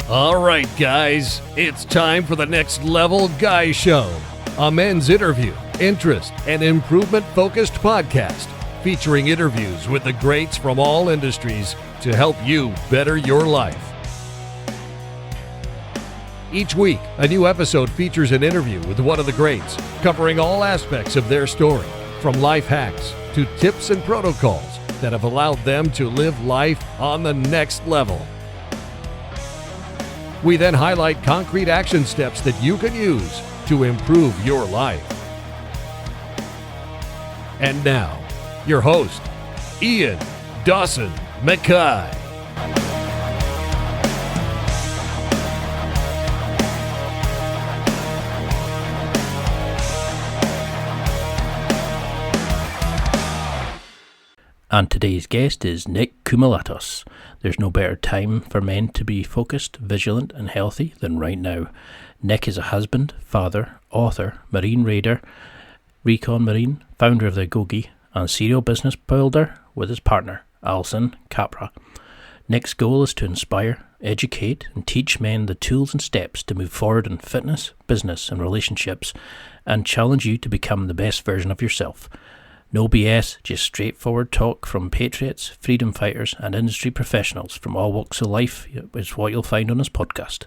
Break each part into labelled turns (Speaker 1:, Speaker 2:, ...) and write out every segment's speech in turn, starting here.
Speaker 1: All right, guys, it's time for the Next Level Guy Show, a men's interview, interest, and improvement-focused podcast featuring interviews with the greats from all industries to help you better your life. Each week, a new episode features an interview with one of the greats, covering all aspects of their story, from life hacks to tips and protocols that have allowed them to live life on the next level. We then highlight concrete action steps that you can use to improve your life. And now, your host, Ian Dawson Mackay.
Speaker 2: And today's guest is Nick Koumalatsos. There's no better time for men to be focused, vigilant and healthy than right now. Nick is a husband, father, author, marine raider, Recon Marine, founder of the Agoge, and serial business builder with his partner, Alison Capra. Nick's goal is to inspire, educate and teach men the tools and steps to move forward in fitness, business and relationships, and challenge you to become the best version of yourself. No BS, just straightforward talk from patriots, freedom fighters and industry professionals from all walks of life is what you'll find on this podcast.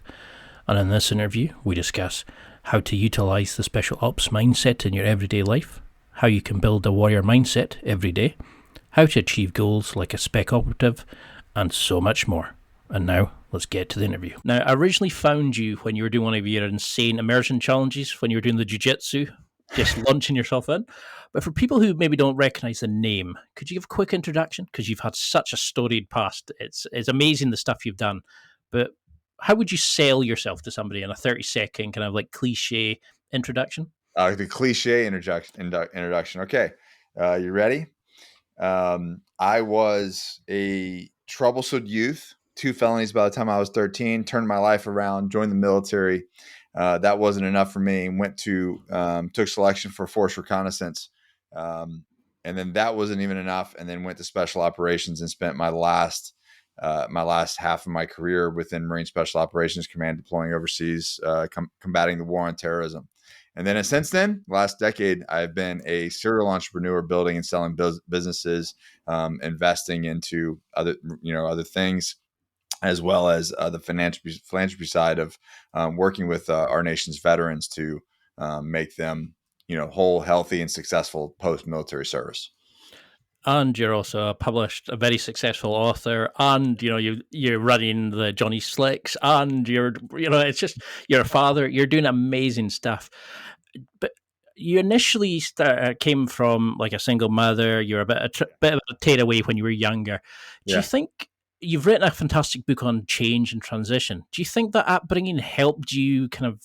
Speaker 2: And in this interview, we discuss how to utilise the special ops mindset in your everyday life, how you can build a warrior mindset every day, how to achieve goals like a spec operative, and so much more. And now, let's get to the interview. Now, I originally found you when you were doing one of your insane immersion challenges, when you were doing the jiu-jitsu, just launching yourself in. But for people who maybe don't recognise the name, could you give a quick introduction? Because you've had such a storied past. It's amazing the stuff you've done. But how would you sell yourself to somebody in a 30-second kind of like cliche introduction?
Speaker 3: The cliche introduction. Okay. You ready? I was a troublesome youth, 2 felonies by the time I was 13, turned my life around, joined the military. That wasn't enough for me. Took selection for force reconnaissance. And then that wasn't even enough. And then went to special operations and spent my last half of my career within Marine Special Operations Command, deploying overseas, combating the war on terrorism. And then since then, last decade, I've been a serial entrepreneur, building and selling businesses, investing into other things, as well as the philanthropy side of working with our nation's veterans to make them, whole, healthy, and successful post-military service.
Speaker 2: And you're also a very successful author, and you're running the Johnny Slicks, and you're a father. You're doing amazing stuff, but you initially came from like a single mother. You're a bit of a tearaway when you were younger. Do you think? You've written a fantastic book on change and transition. Do you think that upbringing helped you kind of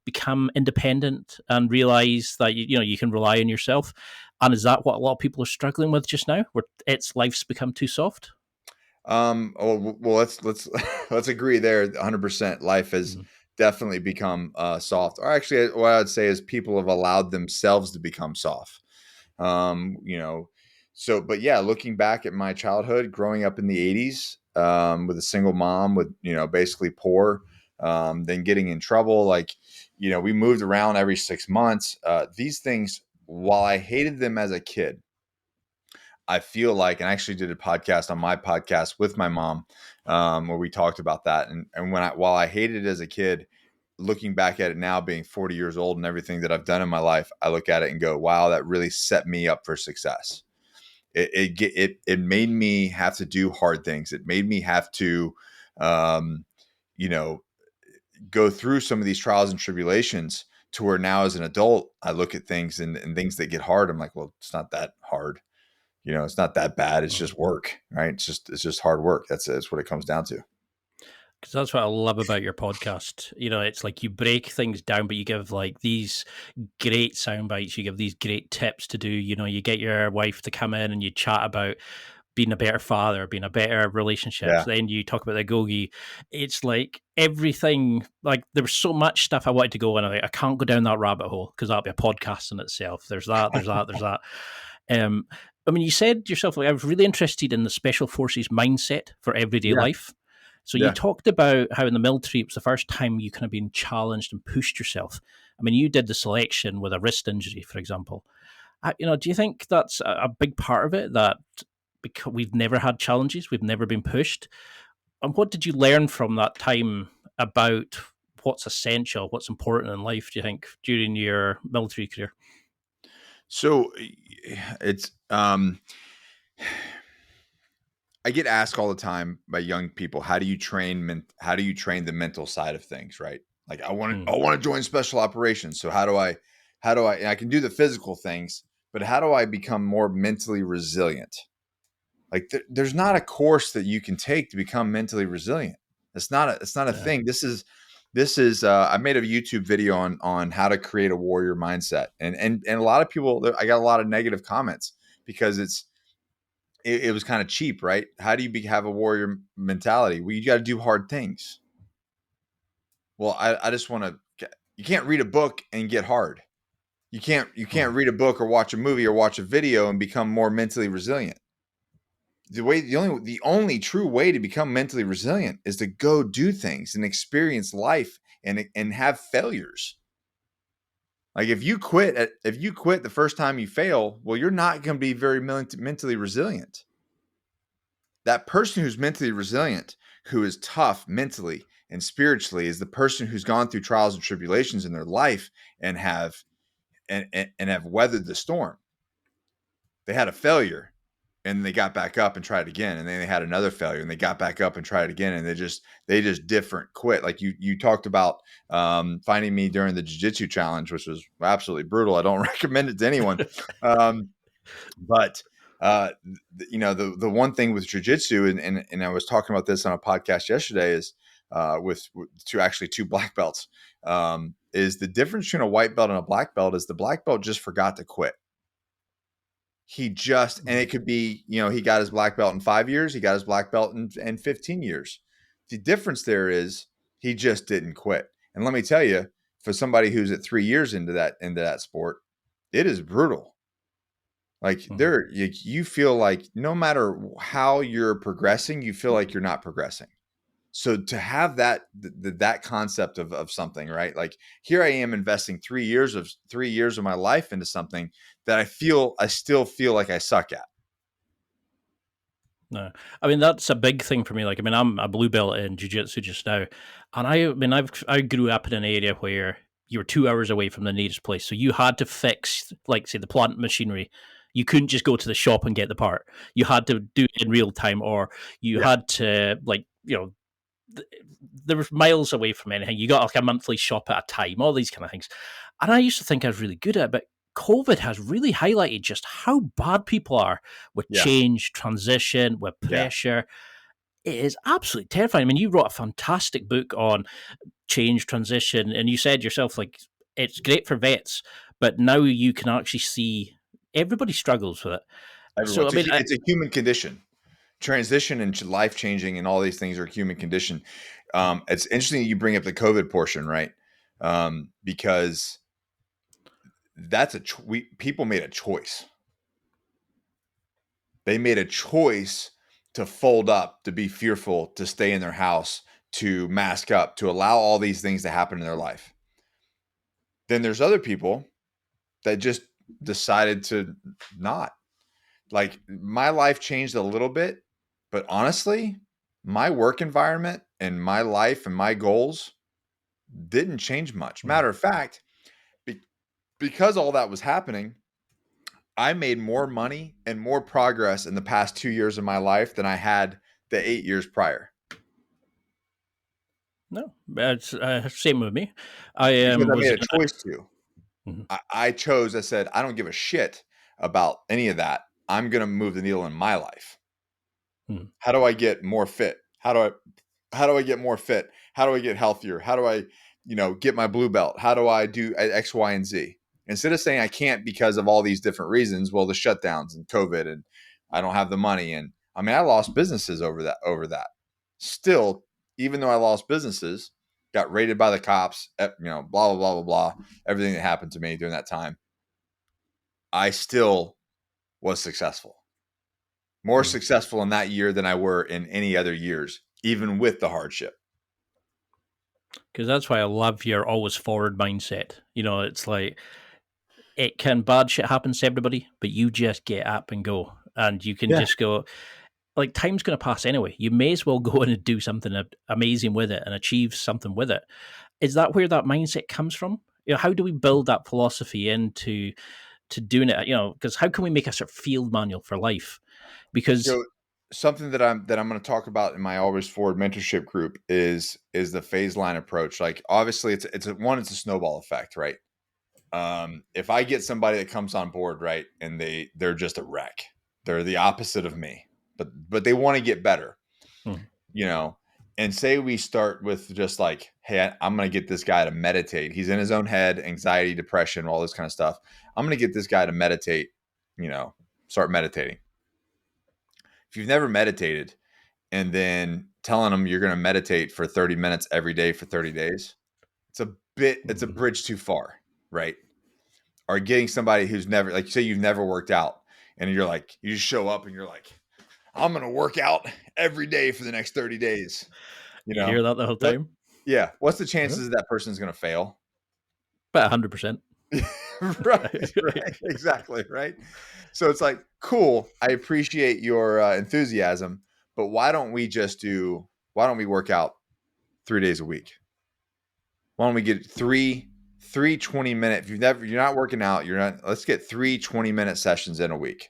Speaker 2: become independent and realize that you can rely on yourself? And is that what a lot of people are struggling with just now, where life's become too soft?
Speaker 3: Well, let's agree there. 100%. Life has definitely become soft. Or actually, what I would say is people have allowed themselves to become soft. So, but yeah, looking back at my childhood, growing up in the 80s, with a single mom, with, basically poor, then getting in trouble. We moved around every 6 months. These things, while I hated them as a kid, I feel like, and I actually did a podcast on my podcast with my mom, where we talked about that. And while I hated it as a kid, looking back at it now, being 40 years old and everything that I've done in my life, I look at it and go, wow, that really set me up for success. It made me have to do hard things. It made me have to, go through some of these trials and tribulations, to where now as an adult, I look at things and things that get hard. I'm like, well, it's not that hard. It's not that bad. It's just work, right? It's just hard work. That's what it comes down to.
Speaker 2: Because that's what I love about your podcast. It's like you break things down, but you give like these great sound bites. You give these great tips to do. You get your wife to come in and you chat about being a better father, being a better relationship.
Speaker 3: Yeah.
Speaker 2: Then you talk about the Agoge. It's like everything, like there was so much stuff I wanted to go in. I can't go down that rabbit hole because that'll be a podcast in itself. There's that. I mean, you said yourself, like, I was really interested in the Special Forces mindset for everyday life. So you
Speaker 3: Yeah.
Speaker 2: talked about how in the military it was the first time you kind of been challenged and pushed yourself. I mean, you did the selection with a wrist injury, for example. Do you think that's a big part of it, that because we've never had challenges, we've never been pushed? And what did you learn from that time about what's essential, what's important in life, do you think, during your military career?
Speaker 3: So it's I get asked all the time by young people, how do you how do you train the mental side of things, right? Like
Speaker 2: Mm,
Speaker 3: I want to join special operations. So how do I and I can do the physical things, but how do I become more mentally resilient? Like there's not a course that you can take to become mentally resilient. It's not a
Speaker 2: yeah.
Speaker 3: thing. This is I made a YouTube video on how to create a warrior mindset. And a lot of people, I got a lot of negative comments because it was kind of cheap, right? How do you have a warrior mentality? Well, you got to do hard things. Well, I just want to. You can't read a book and get hard. You can't
Speaker 2: Mm,
Speaker 3: read a book or watch a movie or watch a video and become more mentally resilient. The only true way to become mentally resilient is to go do things and experience life and have failures. Like if you quit the first time you fail, well, you're not going to be very mentally resilient. That person who's mentally resilient, who is tough mentally and spiritually, is the person who's gone through trials and tribulations in their life and have weathered the storm. They had a failure and they got back up and tried again, and then they had another failure and they got back up and tried again, and they just different quit. Like you talked about finding me during the jiu-jitsu challenge, which was absolutely brutal. I don't recommend it to anyone. But the one thing with jujitsu, and I was talking about this on a podcast yesterday, is with two black belts, is the difference between a white belt and a black belt is the black belt just forgot to quit. And it could be, he got his black belt in 5 years, he got his black belt in 15 years. The difference there is he just didn't quit. And let me tell you, for somebody who's at 3 years into that sport, it is brutal. Like
Speaker 2: mm.
Speaker 3: you feel like no matter how you're progressing, you feel like you're not progressing. So to have that concept of something, right? Like here I am investing 3 years of my life into something that I still feel like I suck at.
Speaker 2: No, I mean that's a big thing for me. Like, I mean, I'm a blue belt in jiu-jitsu just now, and I grew up in an area where you were 2 hours away from the nearest place, so you had to fix, like, say, the plant machinery. You couldn't just go to the shop and get the part. You had to do it in real time, or you
Speaker 3: Yeah.
Speaker 2: had to, like, there was miles away from anything. You got like a monthly shop at a time, all these kind of things. And I used to think I was really good at it, but COVID has really highlighted just how bad people are with
Speaker 3: Yeah.
Speaker 2: change, transition, with
Speaker 3: Yeah.
Speaker 2: pressure. It is absolutely terrifying. I mean, you wrote a fantastic book on change, transition, and you said yourself, like, it's great for vets, but now you can actually see everybody struggles with it.
Speaker 3: Everyone.
Speaker 2: So, I mean,
Speaker 3: It's a human condition. Transition and life changing and all these things are human condition. It's interesting that you bring up the COVID portion, right? Because that's people made a choice. They made a choice to fold up, to be fearful, to stay in their house, to mask up, to allow all these things to happen in their life. Then there's other people that just decided to not. Like my life changed a little bit, but honestly, my work environment and my life and my goals didn't change much.
Speaker 2: mm,
Speaker 3: Matter of fact, because all that was happening, I made more money and more progress in the past 2 years of my life than I had the 8 years prior.
Speaker 2: no, it's same with me. I
Speaker 3: Because I
Speaker 2: was
Speaker 3: made
Speaker 2: in
Speaker 3: a choice to.
Speaker 2: Mhm.
Speaker 3: I said, I don't give a shit about any of that. I'm going to move the needle in my life.
Speaker 2: Mhm.
Speaker 3: How do I get more fit? How do I get more fit? How do I get healthier? How do I, get my blue belt? How do I do X, Y, and Z? Instead of saying I can't because of all these different reasons, well, the shutdowns and COVID and I don't have the money. And I mean, I lost businesses over that. Still, even though I lost businesses, got raided by the cops, blah, blah, blah, blah, blah, everything that happened to me during that time, I still was successful. More
Speaker 2: Mhm.
Speaker 3: successful in that year than I were in any other years, even with the hardship.
Speaker 2: Because that's why I love your always forward mindset. It's like bad shit happens to everybody, but you just get up and go. And you can just go, like, time's going to pass anyway. You may as well go in and do something amazing with it and achieve something with it. Is that where that mindset comes from? How do we build that philosophy into doing it? Because how can we make a sort of field manual for life? Because
Speaker 3: something that I'm going to talk about in my Always Forward mentorship group is the phase line approach. Like, obviously it's a snowball effect, right? If I get somebody that comes on board, right, and they're just a wreck, they're the opposite of me, but they want to get better, and say we start with just like, hey, I'm going to get this guy to meditate. He's in his own head, anxiety, depression, all this kind of stuff. I'm going to get this guy to meditate, start meditating. If you've never meditated and then telling them you're going to meditate for 30 minutes every day for 30 days, it's a bridge too far, right? Or getting somebody who's never, like, say you've never worked out and you're like, you just show up and you're like, I'm going to work out every day for the next 30 days.
Speaker 2: You hear that the whole time?
Speaker 3: Yeah. What's the chances that person's going to fail?
Speaker 2: About 100%.
Speaker 3: right. Exactly. Right. So it's like, cool. I appreciate your enthusiasm, but why don't we work out 3 days a week? Why don't we get three 20-minute, if you're not working out, let's get 3 20-minute sessions in a week.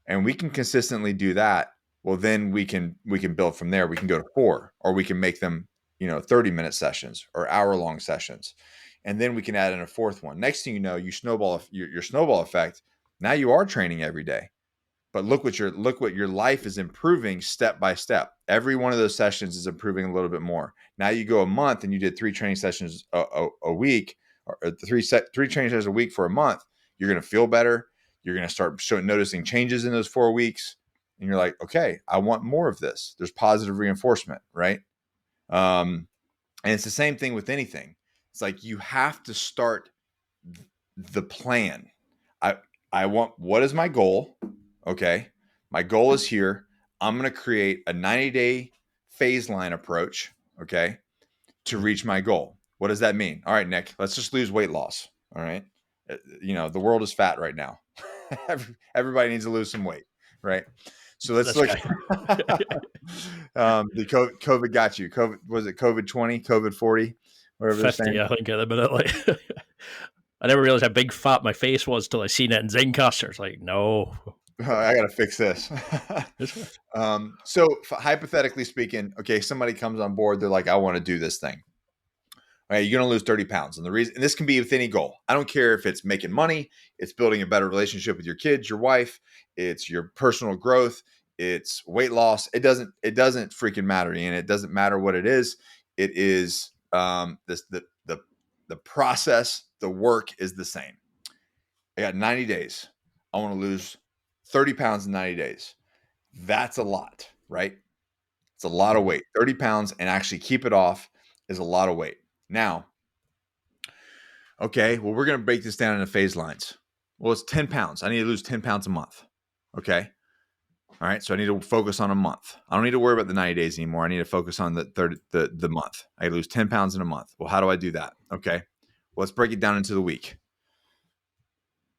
Speaker 3: And we can consistently do that. Well, then we can build from there. We can go to 4, or we can make them, 30-minute sessions or hour-long sessions. And then we can add in a 4th one. Next thing you know, you snowball your snowball effect. Now you are training every day. But look what your life is improving step by step. Every one of those sessions is improving a little bit more. Now you go a month and you did 3 training sessions a week, or three training sessions a week for a month. You're going to feel better. You're going to start noticing changes in those 4 weeks. And you're like, okay, I want more of this. There's positive reinforcement, right? And it's the same thing with anything. It's like, you have to start the plan. I want, what is my goal? Okay, my goal is here. I'm going to create a 90-day phase line approach, okay, to reach my goal. What does that mean? All right, Nick, let's just lose weight loss. All right. The world is fat right now. Everybody needs to lose some weight, right? So let's look. The COVID got you. COVID, was it COVID 20, COVID 40, whatever
Speaker 2: 50, I think, at the minute. Like, I never realized how big fat my face was till I seen it in Zencaster. It's like, no.
Speaker 3: I got to fix this. So hypothetically speaking, okay, somebody comes on board. They're like, I want to do this thing. All right, you're going to lose 30 pounds. And and this can be with any goal. I don't care if it's making money, it's building a better relationship with your kids, your wife, it's your personal growth, it's weight loss. It doesn't freaking matter. And it doesn't matter what it is. It is the process, the work is the same. I got 90 days. I want to lose 30 pounds in 90 days. That's a lot, right? It's a lot of weight. 30 pounds and actually keep it off is a lot of weight. Now, okay, well, we're going to break this down into phase lines. Well, it's 10 pounds. I need to lose 10 pounds a month. Okay. All right. So I need to focus on a month. I don't need to worry about the 90 days anymore. I need to focus on the month. I lose 10 pounds in a month. Well, how do I do that? Okay. Well, let's break it down into the week.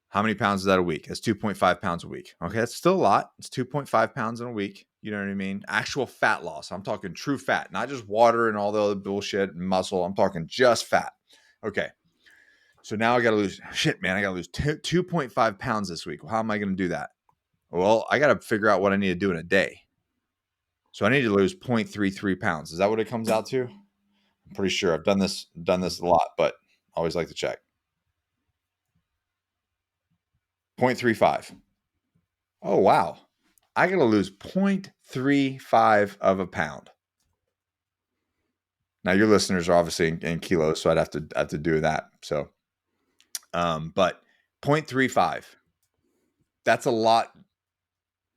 Speaker 3: How many pounds is that a week? That's 2.5 pounds a week. Okay. That's still a lot. It's 2.5 pounds in a week. You know what I mean? Actual fat loss. I'm talking true fat, not just water and all the other bullshit and muscle. I'm talking just fat. Okay. So now I got to lose, I got to lose 2.5 pounds this week. Well, how am I going to do that? Well, I got to figure out what I need to do in a day. So I need to lose 0.33 pounds. Is that what it comes out to? I'm pretty sure I've done this a lot, but I always like to check. 0.35. Oh, wow. I got to lose 0.35 of a pound. Now your listeners are obviously in kilos, so I'd have to do that. So, but 0.35, that's a lot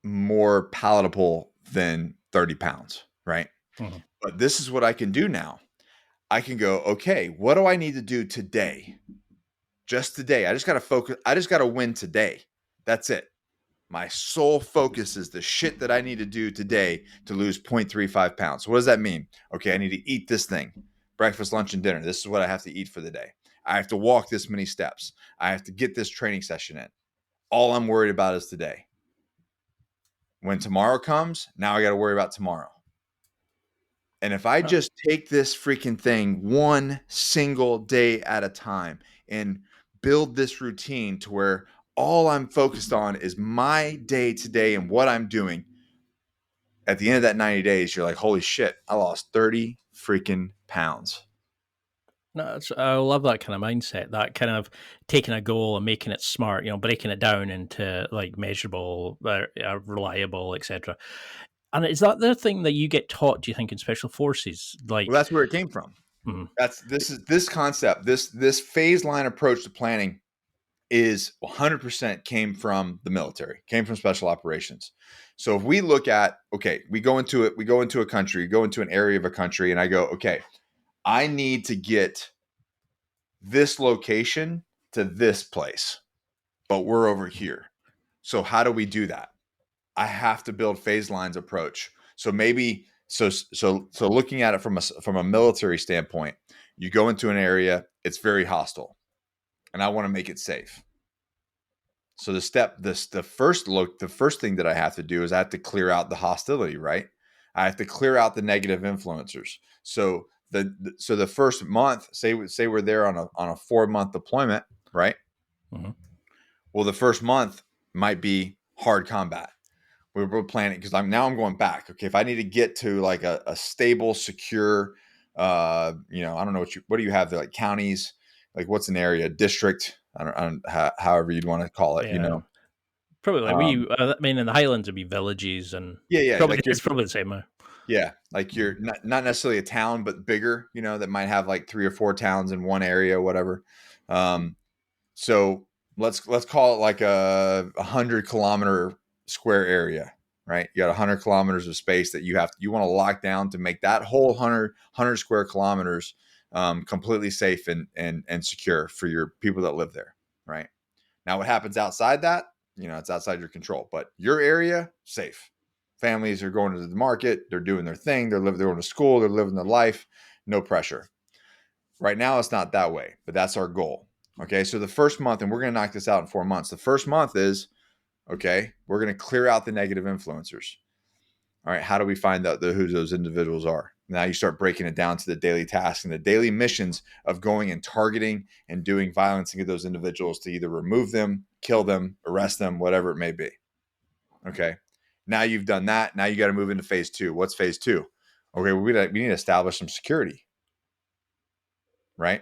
Speaker 3: more palatable than 30 pounds, right? Mm-hmm. But this is what I can do now. I can go, okay, what do I need to do today? Just today. I just got to focus. I just got to win today. That's it. My sole focus is the shit that I need to do today to lose 0.35 pounds. What does that mean? Okay, I need to eat this thing, breakfast, lunch, and dinner. This is what I have to eat for the day. I have to walk this many steps. I have to get this training session in. All I'm worried about is today. When tomorrow comes, now I got to worry about tomorrow. And if I just take this freaking thing one single day at a time and build this routine to where all I'm focused on is my day today and what I'm doing, at the end of that 90 days, you're like, holy shit, I lost 30 freaking pounds.
Speaker 2: No, I love that kind of mindset, that kind of taking a goal and making it smart, breaking it down into like measurable, reliable, etc. And is that the thing that you get taught, do you think, in special forces?
Speaker 3: Well, that's where it came from. This concept, this phase line approach to planning is 100% came from the military, came from special operations. So if we look at, okay, we go into a country, go into an area of a country, and I go, okay, I need to get this location to this place, but we're over here. So how do we do that? I have to build phase lines approach. So maybe so looking at it from a military standpoint, you go into an area, it's very hostile, and I want to make it safe. So the first thing that I have to do is I have to clear out the hostility, right? I have to clear out the negative influencers. So the first month, say we're there on a 4-month deployment, right?
Speaker 2: Mm-hmm.
Speaker 3: Well, the first month might be hard combat. We're planning because I'm going back. Okay, if I need to get to like a stable, secure, I don't know what do you have there, like counties, like what's an area, district, I don't however you'd want to call it,
Speaker 2: Probably like in the Highlands it'd be villages, and
Speaker 3: like
Speaker 2: it's probably the same.
Speaker 3: Yeah, like you're not necessarily a town, but bigger, that might have like 3 or 4 towns in one area, whatever. So let's call it like a 100-kilometer square area, right? You got 100 kilometers of space that you want to lock down to make that whole 100 square kilometers completely safe and secure for your people that live there, right? Now, what happens outside that, it's outside your control, but your area, safe. Families are going to the market, they're doing their thing, they're going to school, they're living their life, no pressure. Right now, it's not that way, but that's our goal. Okay, so the first month, and we're going to knock this out in 4 months. The first month is, okay, we're going to clear out the negative influencers. All right, how do we find out who those individuals are? Now you start breaking it down to the daily tasks and the daily missions of going and targeting and doing violence against those individuals to either remove them, kill them, arrest them, whatever it may be. Okay, now you've done that. Now you got to move into phase 2. What's phase 2? Okay, we need to establish some security, right?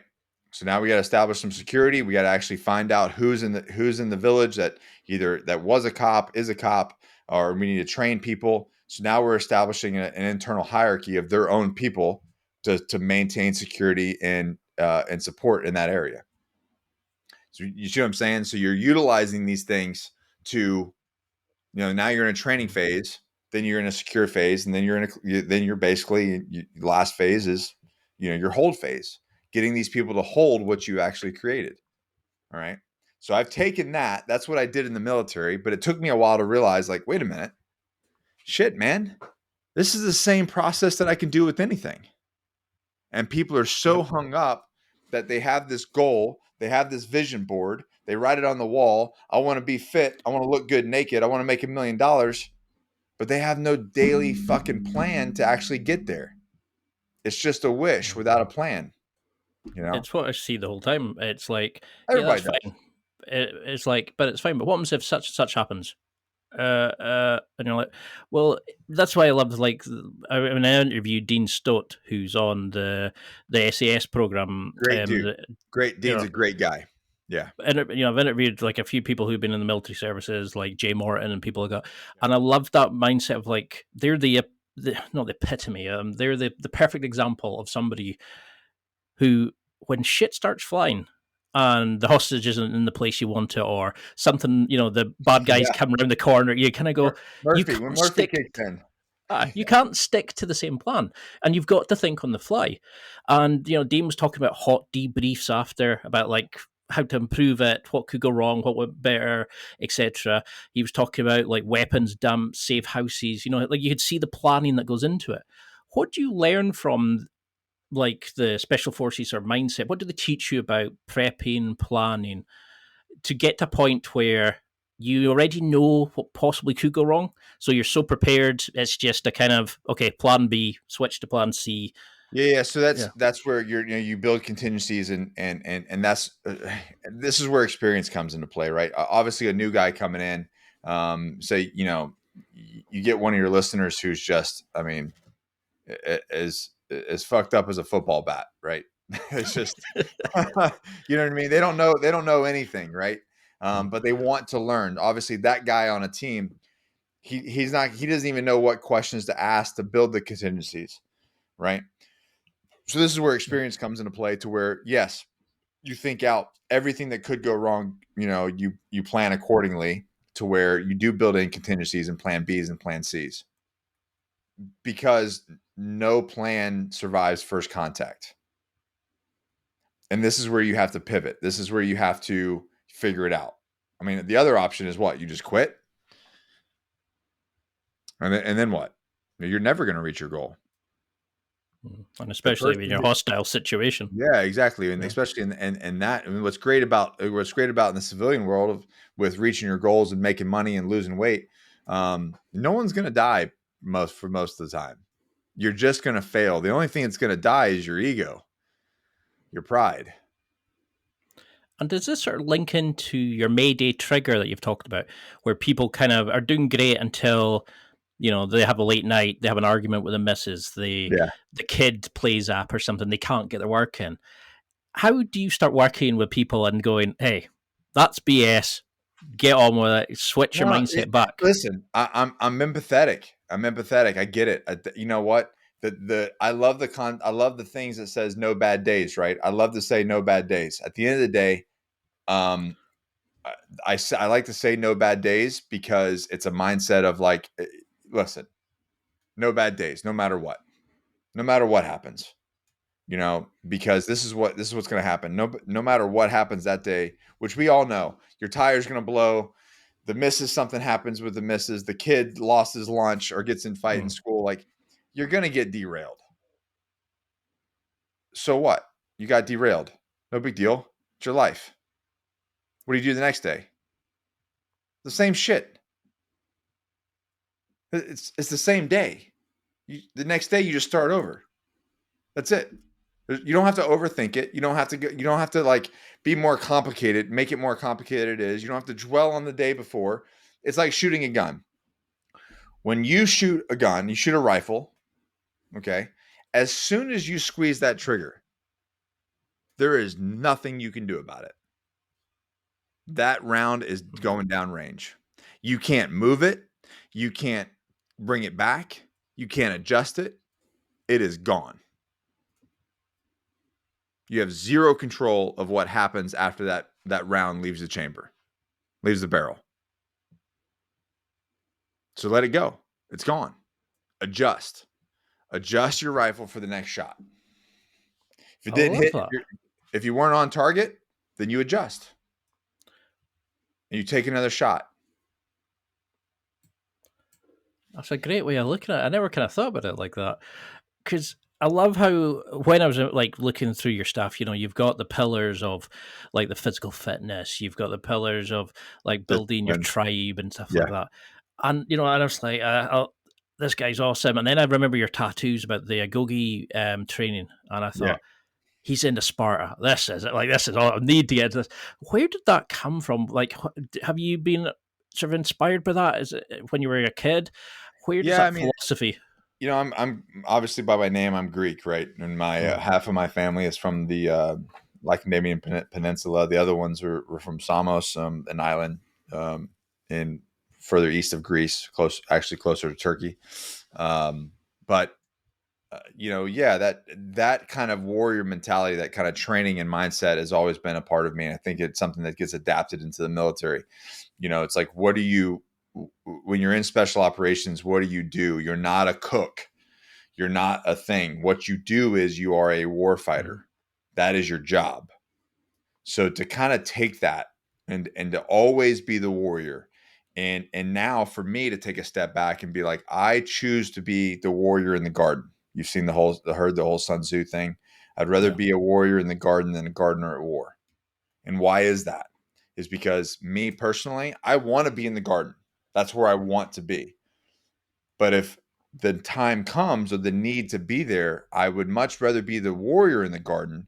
Speaker 3: So now we got to establish some security. We got to actually find out who's in the village that either that was a cop, is a cop, or we need to train people. So now we're establishing an internal hierarchy of their own people to maintain security and support in that area. So you see what I'm saying? So you're utilizing these things to, now you're in a training phase, then you're in a secure phase, and then you're basically last phase is, your hold phase, getting these people to hold what you actually created. All right. So I've taken that. That's what I did in the military, but it took me a while to realize, like, wait a minute, shit, man, this is the same process that I can do with anything. And people are so hung up that they have this goal, they have this vision board, they write it on the wall. I want to be fit. I want to look good naked. I want to make $1 million, but they have no daily fucking plan to actually get there. It's just a wish without a plan.
Speaker 2: It's what I see the whole time. It's like,
Speaker 3: everybody
Speaker 2: that's fine. It's like, but it's fine. But what happens if such and such happens? And you're like, well, that's why I loved, like, when I interviewed Dean Stott, who's on the SAS program.
Speaker 3: Great dude. Great. Dean's a great guy. Yeah.
Speaker 2: And I've interviewed like a few people who've been in the military services, like Jay Morton and people like that. And I loved that mindset of like, they're the not the epitome. They're the perfect example of somebody who, when shit starts flying and the hostage isn't in the place you want it, or something, the bad guys come around the corner, you kind of go,
Speaker 3: Murphy kicks in.
Speaker 2: You can't stick to the same plan, and you've got to think on the fly. And Dean was talking about hot debriefs after, about like how to improve it, what could go wrong, what went better, etc. He was talking about like weapons dumps, safe houses. Like you could see the planning that goes into it. What do you learn from like the special forces or mindset? What do they teach you about prepping, planning to get to a point where you already know what possibly could go wrong? So you're so prepared. It's just a kind of, okay, plan B, switch to plan C.
Speaker 3: Yeah. So
Speaker 2: Yeah.
Speaker 3: that's where you build contingencies, and that's this is where experience comes into play, right? Obviously, a new guy coming in, say you get one of your listeners who's just, I mean, as fucked up as a football bat, right? It's just, you know what I mean? They don't know anything, right? But they want to learn. Obviously, that guy on a team, he doesn't even know what questions to ask to build the contingencies, right? So this is where experience comes into play, to where, yes, you think out everything that could go wrong. You plan accordingly to where you do build in contingencies and plan Bs and plan Cs, because no plan survives first contact. And this is where you have to pivot. This is where you have to figure it out. I mean, the other option is what? You just quit? And then what? You're never going to reach your goal.
Speaker 2: And especially in your hostile situation.
Speaker 3: Yeah, exactly. And especially in that, I mean, what's great about in the civilian world with reaching your goals and making money and losing weight, no one's going to die for most of the time. You're just going to fail. The only thing that's going to die is your ego, your pride.
Speaker 2: And does this sort of link into your Mayday trigger that you've talked about, where people kind of are doing great until, they have a late night, they have an argument with the missus, the kid plays up or something, they can't get their work in. How do you start working with people and going, hey, that's BS, get on with it, switch your mindset back?
Speaker 3: Listen, I'm empathetic. I get it. You know what? I love the things that says no bad days, right? I love to say no bad days. At the end of the day, I like to say no bad days, because it's a mindset of like, listen, no bad days, no matter what happens, because this is what's going to happen. No matter what happens that day, which we all know, your tire's going to blow. The missus, something happens with the missus, the kid lost his lunch or gets in fight in school. Like, you're going to get derailed. So what? You got derailed. No big deal. It's your life. What do you do the next day? The same shit. It's the same day. The next day you just start over. That's it. You don't have to overthink it. You don't have to like be more complicated, make it more complicated it is. You don't have to dwell on the day before. It's like shooting a gun. When you shoot a gun, you shoot a rifle, okay? As soon as you squeeze that trigger, there is nothing you can do about it. That round is going down range. You can't move it. You can't bring it back. You can't adjust it. It is gone. You have zero control of what happens after that round leaves the chamber, leaves the barrel. So let it go. It's gone. Adjust your rifle for the next shot. If it didn't hit, if you weren't on target, then you adjust and you take another shot.
Speaker 2: That's a great way of looking at it. I never kind of thought about it like that, because I love how when I was like looking through your stuff, you've got the pillars of like the physical fitness, you've got the pillars of like building your tribe and stuff like that. And, and I was like, this guy's awesome. And then I remember your tattoos about the Agoge training. And I thought, he's into Sparta. This is all I need to get to this. Where did that come from? Like, have you been sort of inspired by that? Is it when you were a kid? Where does that philosophy?
Speaker 3: I'm obviously, by my name, I'm Greek, right? And my half of my family is from the Lacedaemonian Peninsula. The other ones were from Samos, an island in further east of Greece, closer to Turkey. But that kind of warrior mentality, that kind of training and mindset has always been a part of me. And I think it's something that gets adapted into the military. It's like, when you're in special operations, what do? You're not a cook. You're not a thing. What you do is you are a war fighter. That is your job. So to kind of take that and to always be the warrior, and now for me to take a step back and be like, I choose to be the warrior in the garden. You've seen heard the whole Sun Tzu thing. I'd rather
Speaker 2: Yeah.
Speaker 3: be a warrior in the garden than a gardener at war. And why is that? Is because me personally, I want to be in the garden. That's where I want to be. But if the time comes or the need to be there, I would much rather be the warrior in the garden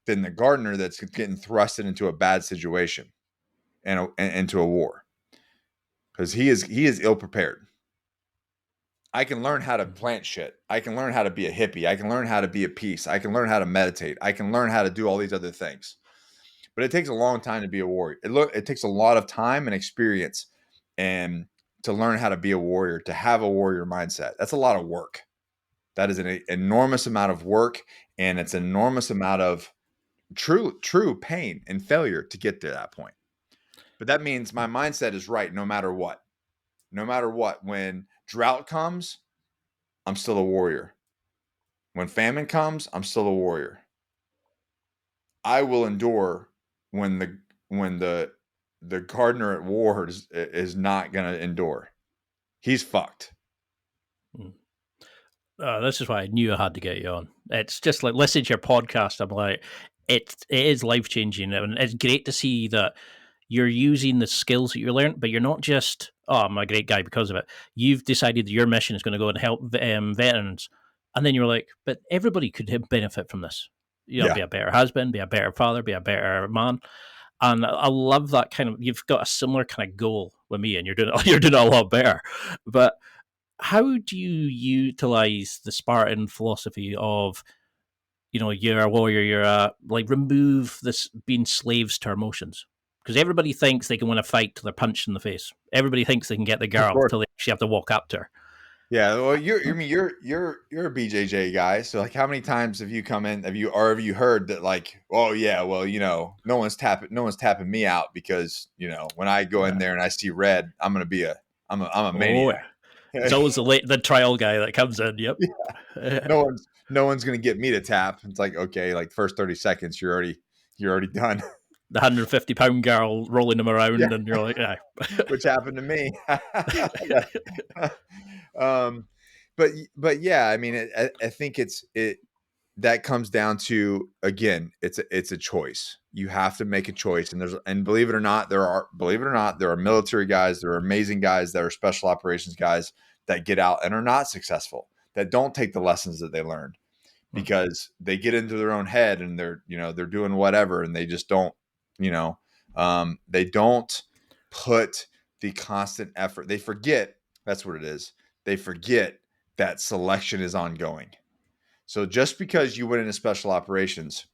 Speaker 3: than the gardener that's getting thrusted into a bad situation and into a war, because he is ill prepared. I can learn how to plant shit. I can learn how to be a hippie. I can learn how to be at peace. I can learn how to meditate. I can learn how to do all these other things. But it takes a long time to be a warrior. It takes a lot of time and experience and to learn how to be a warrior, to have a warrior mindset. That's a lot of work. That is an enormous amount of work, and it's an enormous amount of true pain and failure to get to that point. But that means my mindset is right no matter what. No matter what. When drought comes, I'm still a warrior. When famine comes, I'm still a warrior. I will endure when the gardener at war is not going to endure. He's fucked.
Speaker 2: This is why I knew I had to get you on. It's just like listening to your podcast. I'm like, it is life changing, and it's great to see that you're using the skills that you learned, but you're not just, oh, I'm a great guy because of it. You've decided that your mission is going to go and help veterans, and then you're like, but everybody could benefit from this. Be a better husband, be a better father, be a better man. And I love that kind of. You've got a similar kind of goal with me, and you're doing a lot better. But how do you utilize the Spartan philosophy of, you're a warrior, remove this being slaves to our emotions? Because everybody thinks they can win a fight till they're punched in the face. Everybody thinks they can get the girl till they actually have to walk up to her.
Speaker 3: Yeah, well, you're a BJJ guy. So like, how many times have you come in? Have you heard that like, oh yeah, well, no one's tapping me out because when I go in there and I see red, I'm a maniac.
Speaker 2: It's always the trial guy that comes in. Yep.
Speaker 3: Yeah. No one's gonna get me to tap. It's like, okay, like first 30 seconds, you're already done.
Speaker 2: The 150-pound girl rolling him around, yeah. And you're like, yeah.
Speaker 3: Which happened to me. But yeah, I mean, I think that comes down to, again, it's a choice. You have to make a choice, and believe it or not, there are military guys, there are amazing guys that are special operations guys that get out and are not successful, that don't take the lessons that they learned because they get into their own head and they're doing whatever, and they just don't, they don't put the constant effort. They forget, that's what it is. They forget that selection is ongoing. So just because you went into special operations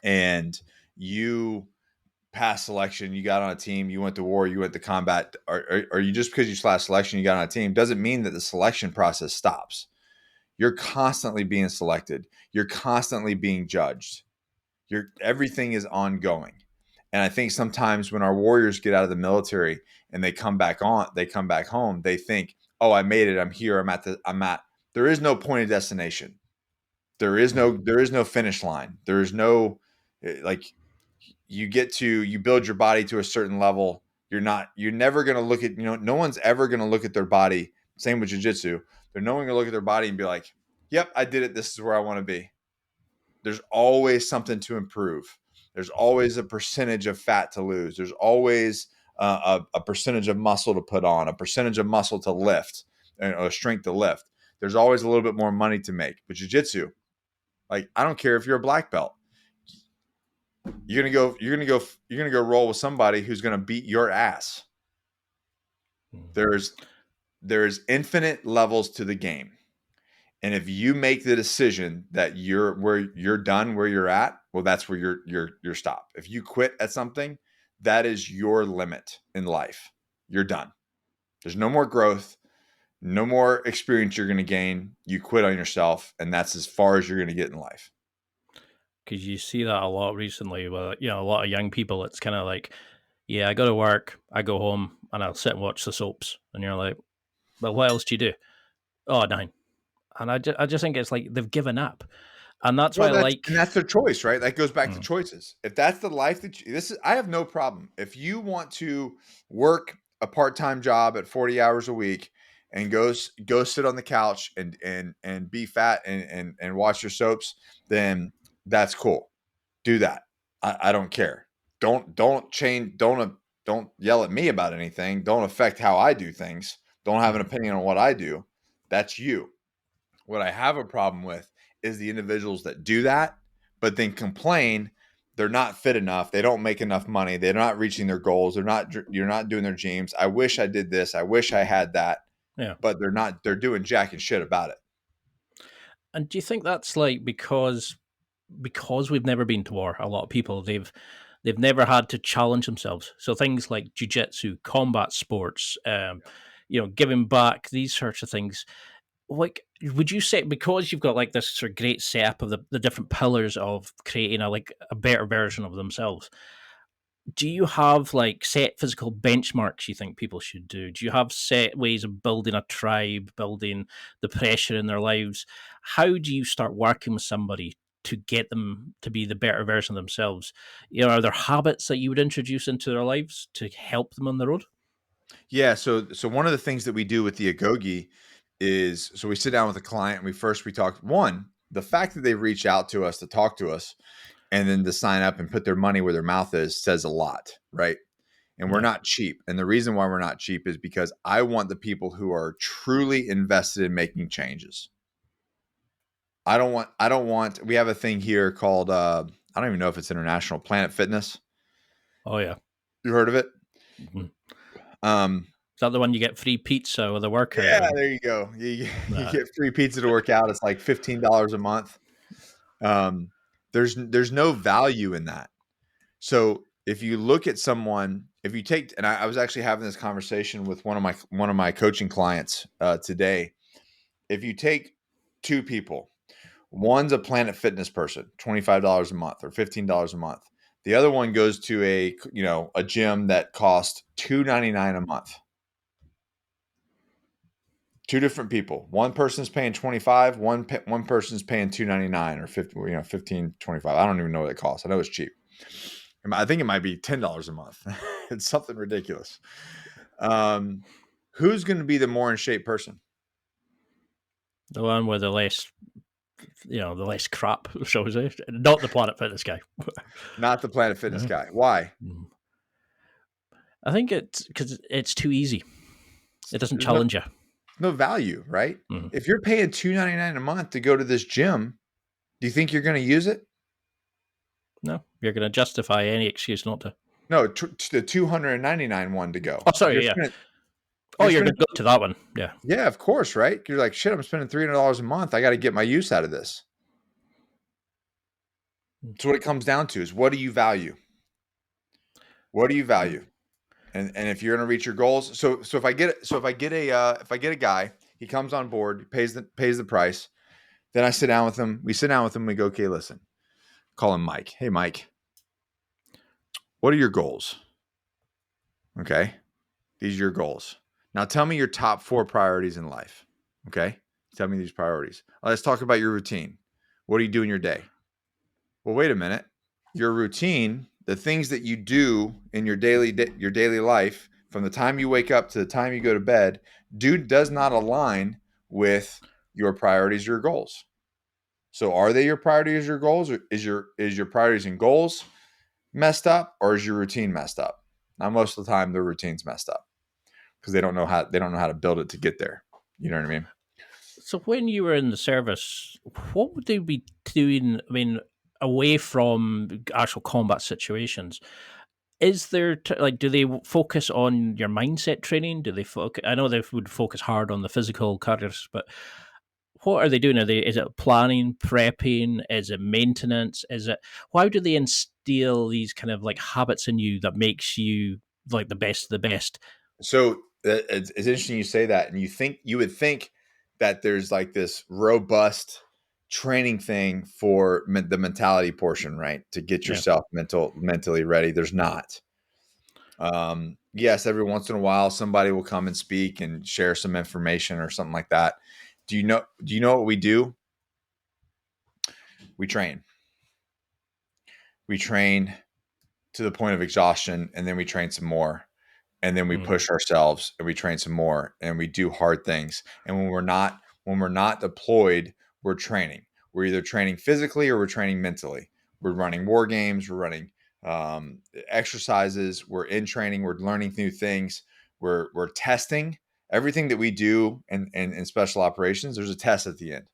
Speaker 3: and you passed selection, you got on a team, you went to war, you went to combat, or you just because you passed selection, you got on a team, doesn't mean that the selection process stops. You're constantly being selected. You're constantly being judged. Everything is ongoing. And I think sometimes when our warriors get out of the military and they come back home, they think, oh, I made it. I'm here. There is no point of destination. There is no finish line. There is no, like, you build your body to a certain level. You're never going to look at, no one's ever going to look at their body. Same with jiu-jitsu. They're no one going to look at their body and be like, yep, I did it. This is where I want to be. There's always something to improve. There's always a percentage of fat to lose. There's always a percentage of muscle to put on, a percentage of muscle to lift, and a strength to lift. There's always a little bit more money to make. But jiu-jitsu, like, I don't care if you're a black belt. You're gonna go roll with somebody who's gonna beat your ass. There's infinite levels to the game. And if you make the decision that you're done where you're at, well, that's where you're stop. If you quit at something, that is your limit in life. You're done. There's no more growth, no more experience you're going to gain. You quit on yourself, and that's as far as you're going to get in life.
Speaker 2: Because you see that a lot recently with a lot of young people. It's kind of like, yeah, I go to work, I go home, and I'll sit and watch the soaps. And you're like, well, what else do you do? Oh, nothing. And I just think it's like they've given up. And that's
Speaker 3: Well,
Speaker 2: why I like.
Speaker 3: that's their choice, right? That goes back to
Speaker 2: Mm,
Speaker 3: choices. If that's the life that I have no problem. If you want to work a part-time job at 40 hours a week and go sit on the couch and be fat and watch your soaps, then that's cool. Do that. I don't care. Don't change. Don't yell at me about anything. Don't affect how I do things. Don't have an opinion on what I do. That's you. What I have a problem with is the individuals that do that, but then complain they're not fit enough. They don't make enough money. They're not reaching their goals. You're not doing their dreams. I wish I did this. I wish I had that,
Speaker 2: yeah.
Speaker 3: but they're not. They're doing jack and shit about it.
Speaker 2: And do you think that's like because we've never been to war? A lot of people they've never had to challenge themselves. So things like jiu-jitsu, combat sports, giving back, these sorts of things. Like, would you say because you've got like this sort of great setup of the different pillars of creating a better version of themselves? Do you have like set physical benchmarks you think people should do? Do you have set ways of building a tribe, building the pressure in their lives? How do you start working with somebody to get them to be the better version of themselves? Are there habits that you would introduce into their lives to help them on the road?
Speaker 3: Yeah. So one of the things that we do with the Agoge is we sit down with a client. We talk the fact that they reach out to us to talk to us and then to sign up and put their money where their mouth is says a lot, right? And we're
Speaker 2: Yeah.
Speaker 3: not cheap. And the reason why we're not cheap is because I want the people who are truly invested in making changes. I don't want, we have a thing here called, I don't even know if it's international, Planet Fitness.
Speaker 2: Oh yeah.
Speaker 3: You heard of it?
Speaker 2: Mm-hmm.
Speaker 3: Um,
Speaker 2: Is that the one you get free pizza with a workout?
Speaker 3: yeah, there you go. You get free pizza to work out. It's like $15 a month. There's no value in that. So if you look at someone, if you take, and I was actually having this conversation with one of my coaching clients today. If you take two people, one's a Planet Fitness person, $25 a month or $15 a month. The other one goes to a gym that costs $299 a month. Two different people. One person's paying 25, one person's paying 299 or 50, 15, 25. I don't even know what it costs. I know it's cheap. I think it might be $10 a month. It's something ridiculous. Who's going to be the more in shape person?
Speaker 2: The one with the less crap, shall we say? Not the Planet Fitness guy.
Speaker 3: Not the Planet Fitness guy. Why?
Speaker 2: I think it's because it's too easy. It doesn't challenge you.
Speaker 3: No value, right?
Speaker 2: Mm-hmm.
Speaker 3: If you're paying $299 a month to go to this gym, do you think you're going to use it?
Speaker 2: No, you're going to justify any excuse not to.
Speaker 3: No, the $299 one to go.
Speaker 2: Oh, sorry, yeah. You're going to go to that one, yeah.
Speaker 3: Yeah, of course, right? You're like, shit, I'm spending $300 a month. I got to get my use out of this. So what it comes down to is, what do you value? What do you value? And if you're going to reach your goals, so if I get a guy, he comes on board, pays the price, then I sit down with him. We sit down with him. We go, okay, listen, call him Mike. Hey, Mike, what are your goals? Okay, these are your goals. Now tell me your top 4 priorities in life. Okay, tell me these priorities. Let's talk about your routine. What do you do in your day? Well, wait a minute. Your routine, the things that you do in your daily life, from the time you wake up to the time you go to bed, does not align with your priorities or your goals. So are they your priorities or your goals, or is your priorities and goals messed up, or is your routine messed up? Now, most of the time, the routine's messed up because they don't know how to build it to get there. You know what I mean?
Speaker 2: So when you were in the service, what would they be doing? I mean, away from actual combat situations, is there do they focus on your mindset training? Do they focus? I know they would focus hard on the physical careers, but what are they doing? Is it planning, prepping? Is it maintenance? How do they instill these kind of like habits in you that makes you like the best of the best?
Speaker 3: So it's interesting you say that, and you would think that there's like this robust training thing for the mentality portion, right? To get yourself mentally ready. There's not. Yes, every once in a while somebody will come and speak and share some information or something like that. Do you know what we do? we train. We train to the point of exhaustion, and then we train some more. And then we push ourselves and we train some more and we do hard things. And when we're not deployed, we're training. We're either training physically or we're training mentally. We're running war games. We're running exercises. We're in training. We're learning new things. We're testing everything that we do in special operations. There's a test at the end.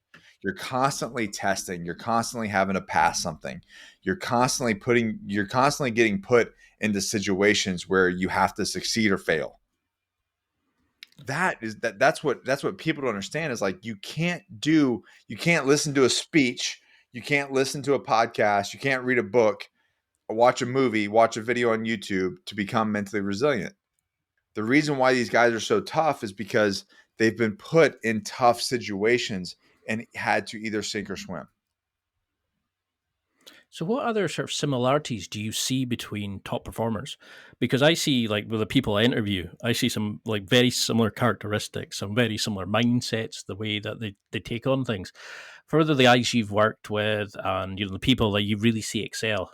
Speaker 3: You're constantly testing. You're constantly having to pass something. You're constantly getting put into situations where you have to succeed or fail. That's what people don't understand is like you can't listen to a speech, you can't listen to a podcast, you can't read a book, or watch a movie, watch a video on YouTube to become mentally resilient. The reason why these guys are so tough is because they've been put in tough situations and had to either sink or swim.
Speaker 2: So what other sort of similarities do you see between top performers? Because I see, like, with the people I interview, I see some like very similar characteristics, some very similar mindsets, the way that they take on things. For the guys you've worked with and the people that you really see excel,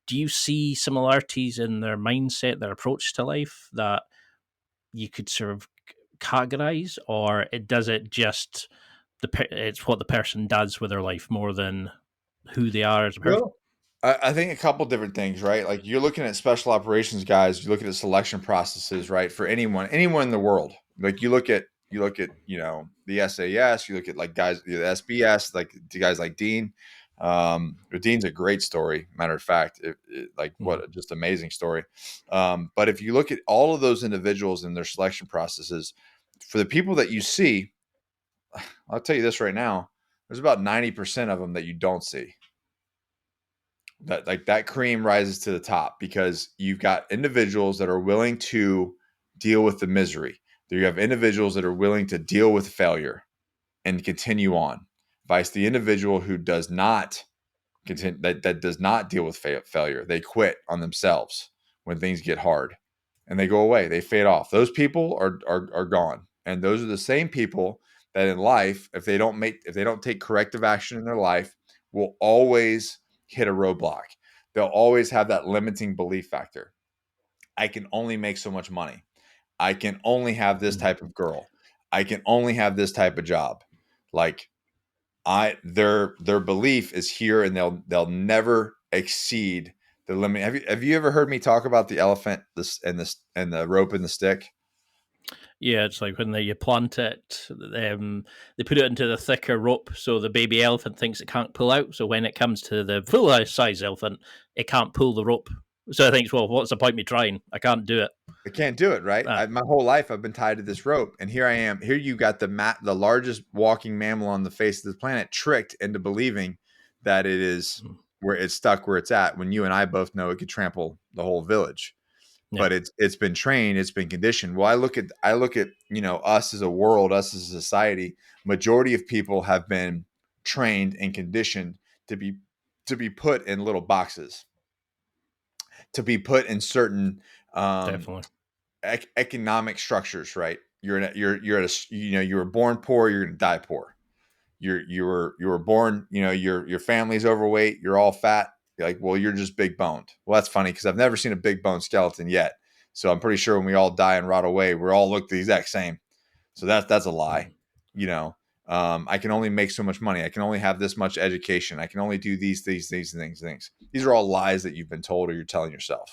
Speaker 2: do you see similarities in their mindset, their approach to life that you could sort of categorize, or does it just it's what the person does with their life more than who they are as a person?
Speaker 3: Well, I think a couple different things, right? Like you're looking at special operations guys, you're looking at selection processes, right? For anyone in the world. Like you look at the SAS, you look at like guys, the SBS, like the guys like Dean. Dean's a great story. Matter of fact, what a just amazing story. But if you look at all of those individuals and their selection processes, for the people that you see, I'll tell you this right now, there's about 90% of them that you don't see. That cream rises to the top because you've got individuals that are willing to deal with the misery. You have individuals that are willing to deal with failure and continue on. Vice the individual who does not continue, that does not deal with failure. They quit on themselves when things get hard and they go away. They fade off. Those people are gone. And those are the same people that in life, if they don't take corrective action in their life, will always hit a roadblock. They'll always have that limiting belief factor. I can only make so much money. I can only have this type of girl. I can only have this type of job. Like their belief is here and they'll never exceed the limit. Have you ever heard me talk about the elephant and the rope and the stick?
Speaker 2: Yeah, it's like when you plant it, they put it into the thicker rope so the baby elephant thinks it can't pull out. So when it comes to the full size elephant, it can't pull the rope. So I think, well, what's the point of me trying? I can't do it.
Speaker 3: I can't do it, right? My whole life I've been tied to this rope. And here I am. Here you got the largest walking mammal on the face of the planet tricked into believing that it is where it's stuck where it's at, when you and I both know it could trample the whole village. Yeah. But it's been trained, it's been conditioned. Well, I look at us as a world, us as a society. Majority of people have been trained and conditioned to be put in little boxes, to be put in certain economic structures. Right? You were born poor, you're gonna die poor. You were born, your family's overweight, you're all fat. You're like, well, you're just big boned. Well, that's funny because I've never seen a big bone skeleton yet. So I'm pretty sure when we all die and rot away, we all look the exact same. So that's a lie. I can only make so much money. I can only have this much education. I can only do these things. These are all lies that you've been told or you're telling yourself.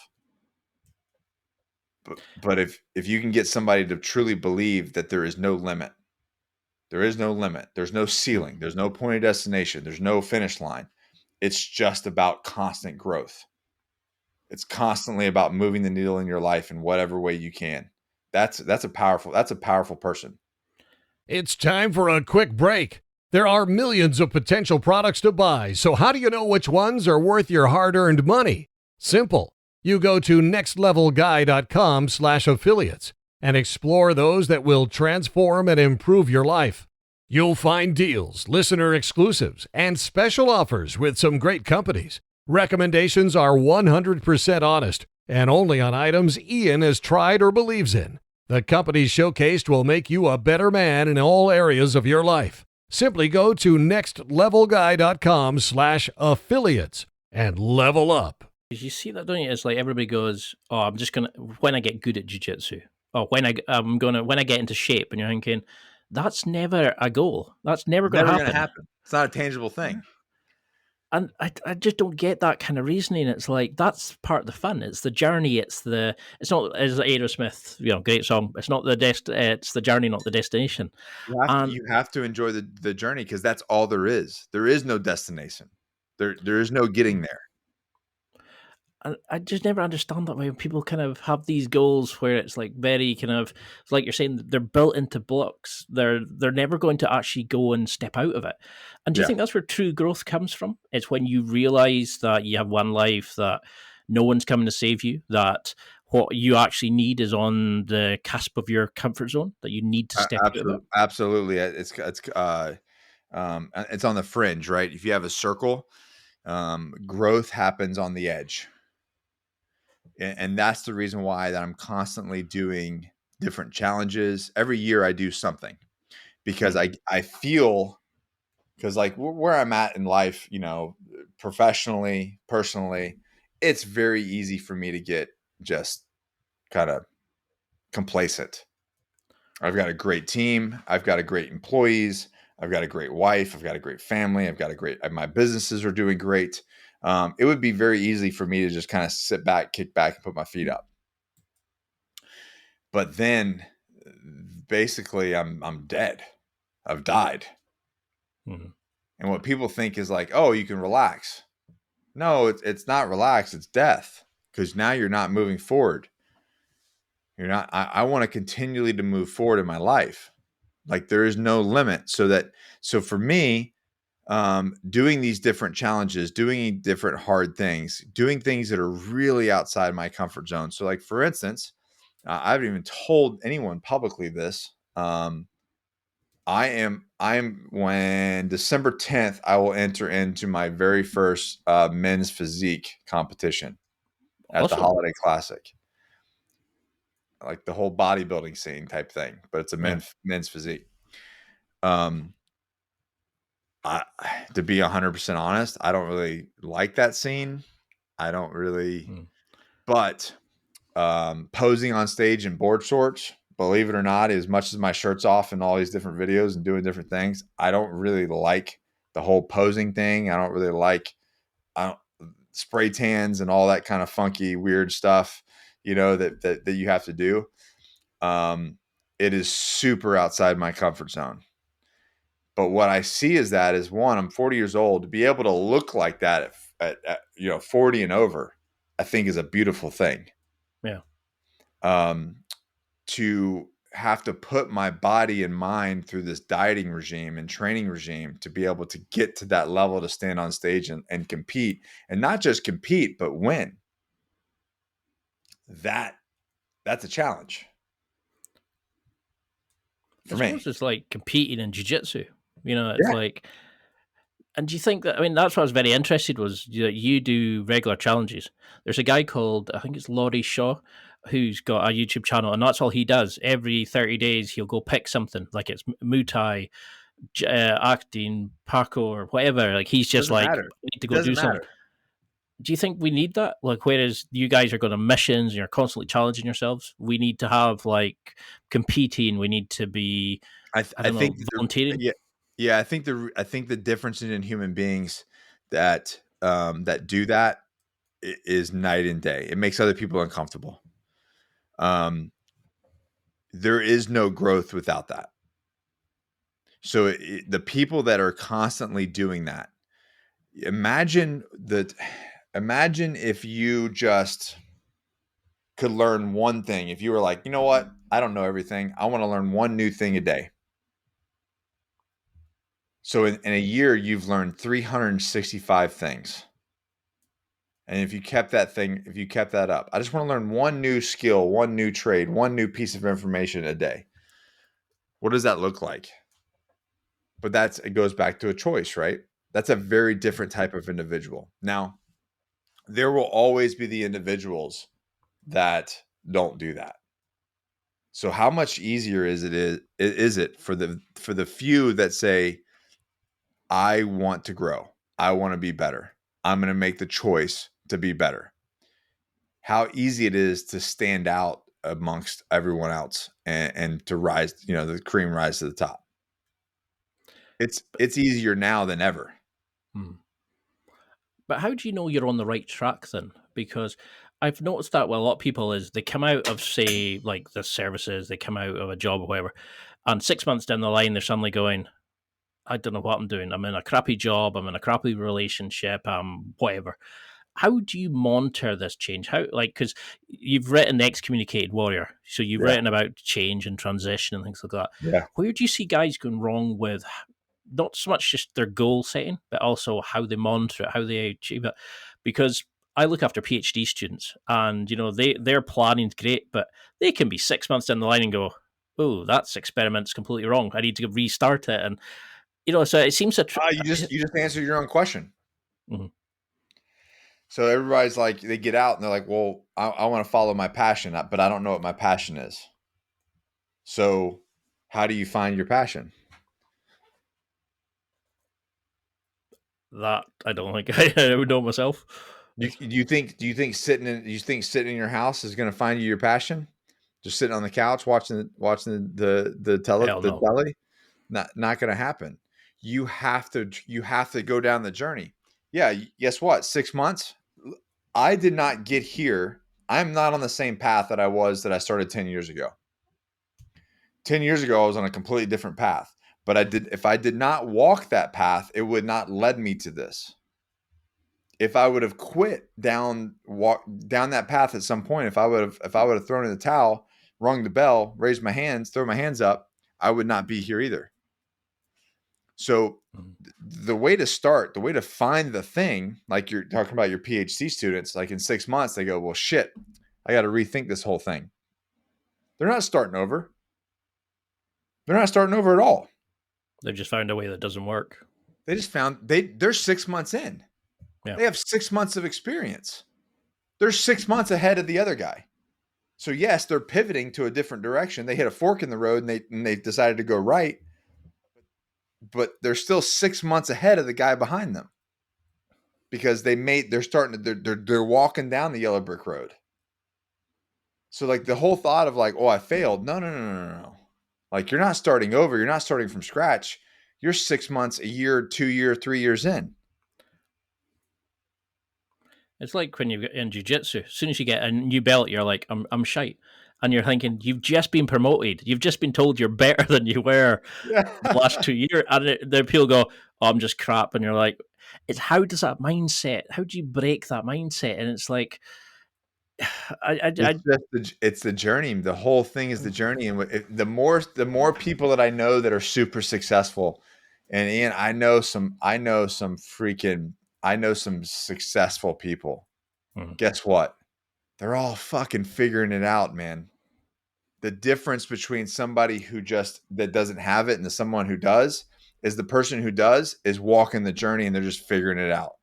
Speaker 3: But if you can get somebody to truly believe that there is no limit, there's no ceiling, there's no point of destination, there's no finish line. It's just about constant growth. It's constantly about moving the needle in your life in whatever way you can. That's a powerful person.
Speaker 1: It's time for a quick break. There are millions of potential products to buy, so how do you know which ones are worth your hard-earned money? Simple. You go to nextlevelguy.com/affiliates and explore those that will transform and improve your life. You'll find deals, listener exclusives, and special offers with some great companies. Recommendations are 100% honest and only on items Ian has tried or believes in. The companies showcased will make you a better man in all areas of your life. Simply go to nextlevelguy.com/affiliates and level up.
Speaker 2: You see that, don't you? It's like everybody goes, "Oh, I'm just gonna when I get good at jiu-jitsu, or when I get into shape," and you're thinking, that's never a goal. That's never
Speaker 3: It's
Speaker 2: going to
Speaker 3: never going to
Speaker 2: happen.
Speaker 3: happen. It's not a tangible thing.
Speaker 2: And I just don't get that kind of reasoning. It's like that's part of the fun. It's the journey. It's not as Aerosmith, great song. It's not it's the journey, not the destination.
Speaker 3: You have to enjoy the journey, because that's all there is. There is no destination. There is no getting there.
Speaker 2: I just never understand that way when people kind of have these goals where it's like very kind of, it's like you're saying, they're built into blocks. They're never going to actually go and step out of it. And do you think that's where true growth comes from? It's when you realize that you have one life, that no one's coming to save you, that what you actually need is on the cusp of your comfort zone, that you need to step out of it.
Speaker 3: Absolutely. It's on the fringe, right? If you have a circle, growth happens on the edge. And that's the reason why that I'm constantly doing different challenges. Every year I do something, because I feel, because like where I'm at in life, professionally, personally, it's very easy for me to get just kind of complacent. I've got a great team. I've got a great employees. I've got a great wife. I've got a great family. My businesses are doing great. It would be very easy for me to just kind of sit back, kick back, and put my feet up. But then basically I'm dead. I've died.
Speaker 2: Mm-hmm. And
Speaker 3: what people think is like, oh, you can relax. No, it's not relax. It's death, because now you're not moving forward. You're not. I want to continually to move forward in my life. Like there is no limit. So for me, doing these different challenges, doing different hard things, doing things that are really outside my comfort zone. So like, for instance, I haven't even told anyone publicly this. I'm when December 10th, I will enter into my very first men's physique competition at the Holiday Classic. Like the whole bodybuilding scene type thing, but it's a men's physique. To be 100% honest, I don't really like that scene. I don't really, but posing on stage in board shorts, believe it or not, as much as my shirt's off in all these different videos and doing different things, I don't really like the whole posing thing. I don't really like spray tans and all that kind of funky, weird stuff, that you have to do. It is super outside my comfort zone. But what I see is one, I'm 40 years old. To be able to look like that at 40 and over, I think is a beautiful thing.
Speaker 2: Yeah.
Speaker 3: To have to put my body and mind through this dieting regime and training regime to be able to get to that level to stand on stage and compete, and not just compete, but win. That's a challenge. For me.
Speaker 2: It's like competing in jiu-jitsu. It's like, and do you think that, that's what I was very interested was you do regular challenges. There's a guy called, I think it's Laurie Shaw, who's got a YouTube channel, and that's all he does. Every 30 days, he'll go pick something, like it's Muay Thai, acting, parkour, whatever. Like he's just I need to go do something. Do you think we need that? Like, whereas you guys are going on missions and you're constantly challenging yourselves, we need to have like competing. We need to be, I think volunteering.
Speaker 3: Yeah. I think the difference in human beings that do that is night and day. It makes other people uncomfortable. There is no growth without that. So the people that are constantly doing that, imagine if you just could learn one thing. If you were like, you know what? I don't know everything. I want to learn one new thing a day. So in a year, you've learned 365 things. And if you kept that up, I just want to learn one new skill, one new trade, one new piece of information a day. What does that look like? But it goes back to a choice, right? That's a very different type of individual. Now, there will always be the individuals that don't do that. So how much easier is it for the few that say, I want to grow. I want to be better. I'm going to make the choice to be better. How easy it is to stand out amongst everyone else and to rise, the cream rise to the top. It's easier now than ever.
Speaker 2: Hmm. But how do you know you're on the right track then? Because I've noticed that with a lot of people is they come out of, say, like the services, they come out of a job or whatever, and 6 months down the line, they're suddenly going, I don't know what I'm doing. I'm in a crappy job. I'm in a crappy relationship. Whatever. How do you monitor this change? How, like, because you've written The Excommunicated Warrior, so you've
Speaker 3: Yeah.
Speaker 2: written about change and transition and things like that.
Speaker 3: Yeah.
Speaker 2: Where do you see guys going wrong with not so much just their goal setting, but also how they monitor it, how they achieve it? Because I look after PhD students, and their planning's great, but they can be 6 months down the line and go, "Oh, that's experiment's completely wrong. I need to restart it." And so it seems that.
Speaker 3: You just answered your own question.
Speaker 2: Mhm.
Speaker 3: So everybody's like, they get out and they're like, well, I want to follow my passion, but I don't know what my passion is. So how do you find your passion?
Speaker 2: That I don't think I would know myself.
Speaker 3: Do you think sitting in your house is going to find you your passion? Just sitting on the couch watching the
Speaker 2: Hell no.
Speaker 3: telly? Not going to happen. You have to go down the journey. Yeah, guess what? 6 months. I did not get here. I'm not on the same path that I started 10 years ago. 10 years ago, I was on a completely different path. But if I did not walk that path, it would not led me to this. If I would have quit down that path at some point, if I would have thrown in the towel, rung the bell, raised my hands, throw my hands up, I would not be here either. So the way to find the thing, like you're talking about your PhD students, like in 6 months, they go, well, shit, I got to rethink this whole thing. They're not starting over. They're not starting over at all.
Speaker 2: They've just found a way that doesn't work.
Speaker 3: They just found they're 6 months in.
Speaker 2: Yeah.
Speaker 3: They have 6 months of experience. They're 6 months ahead of the other guy. So yes, they're pivoting to a different direction. They hit a fork in the road and they decided to go right, but they're still 6 months ahead of the guy behind them because they're walking down the yellow brick road. So like the whole thought of like, oh, I failed. No. Like you're not starting over. You're not starting from scratch. You're 6 months, a year, 2 year, 3 years in.
Speaker 2: It's like when you get in jiu-jitsu. As soon as you get a new belt, you're like, I'm shite. And you're thinking, you've just been promoted. You've just been told you're better than you were
Speaker 3: Yeah.
Speaker 2: the last 2 years. And the people go, oh, I'm just crap. And you're like, how does that mindset, how do you break that mindset? And it's like,
Speaker 3: It's the journey. The whole thing is the journey, and the more people that I know that are super successful, and Ian, I know some successful people. Guess what? They're all fucking figuring it out, man. The difference between somebody that doesn't have it and someone who does is the person who does is walking the journey and they're just figuring it out.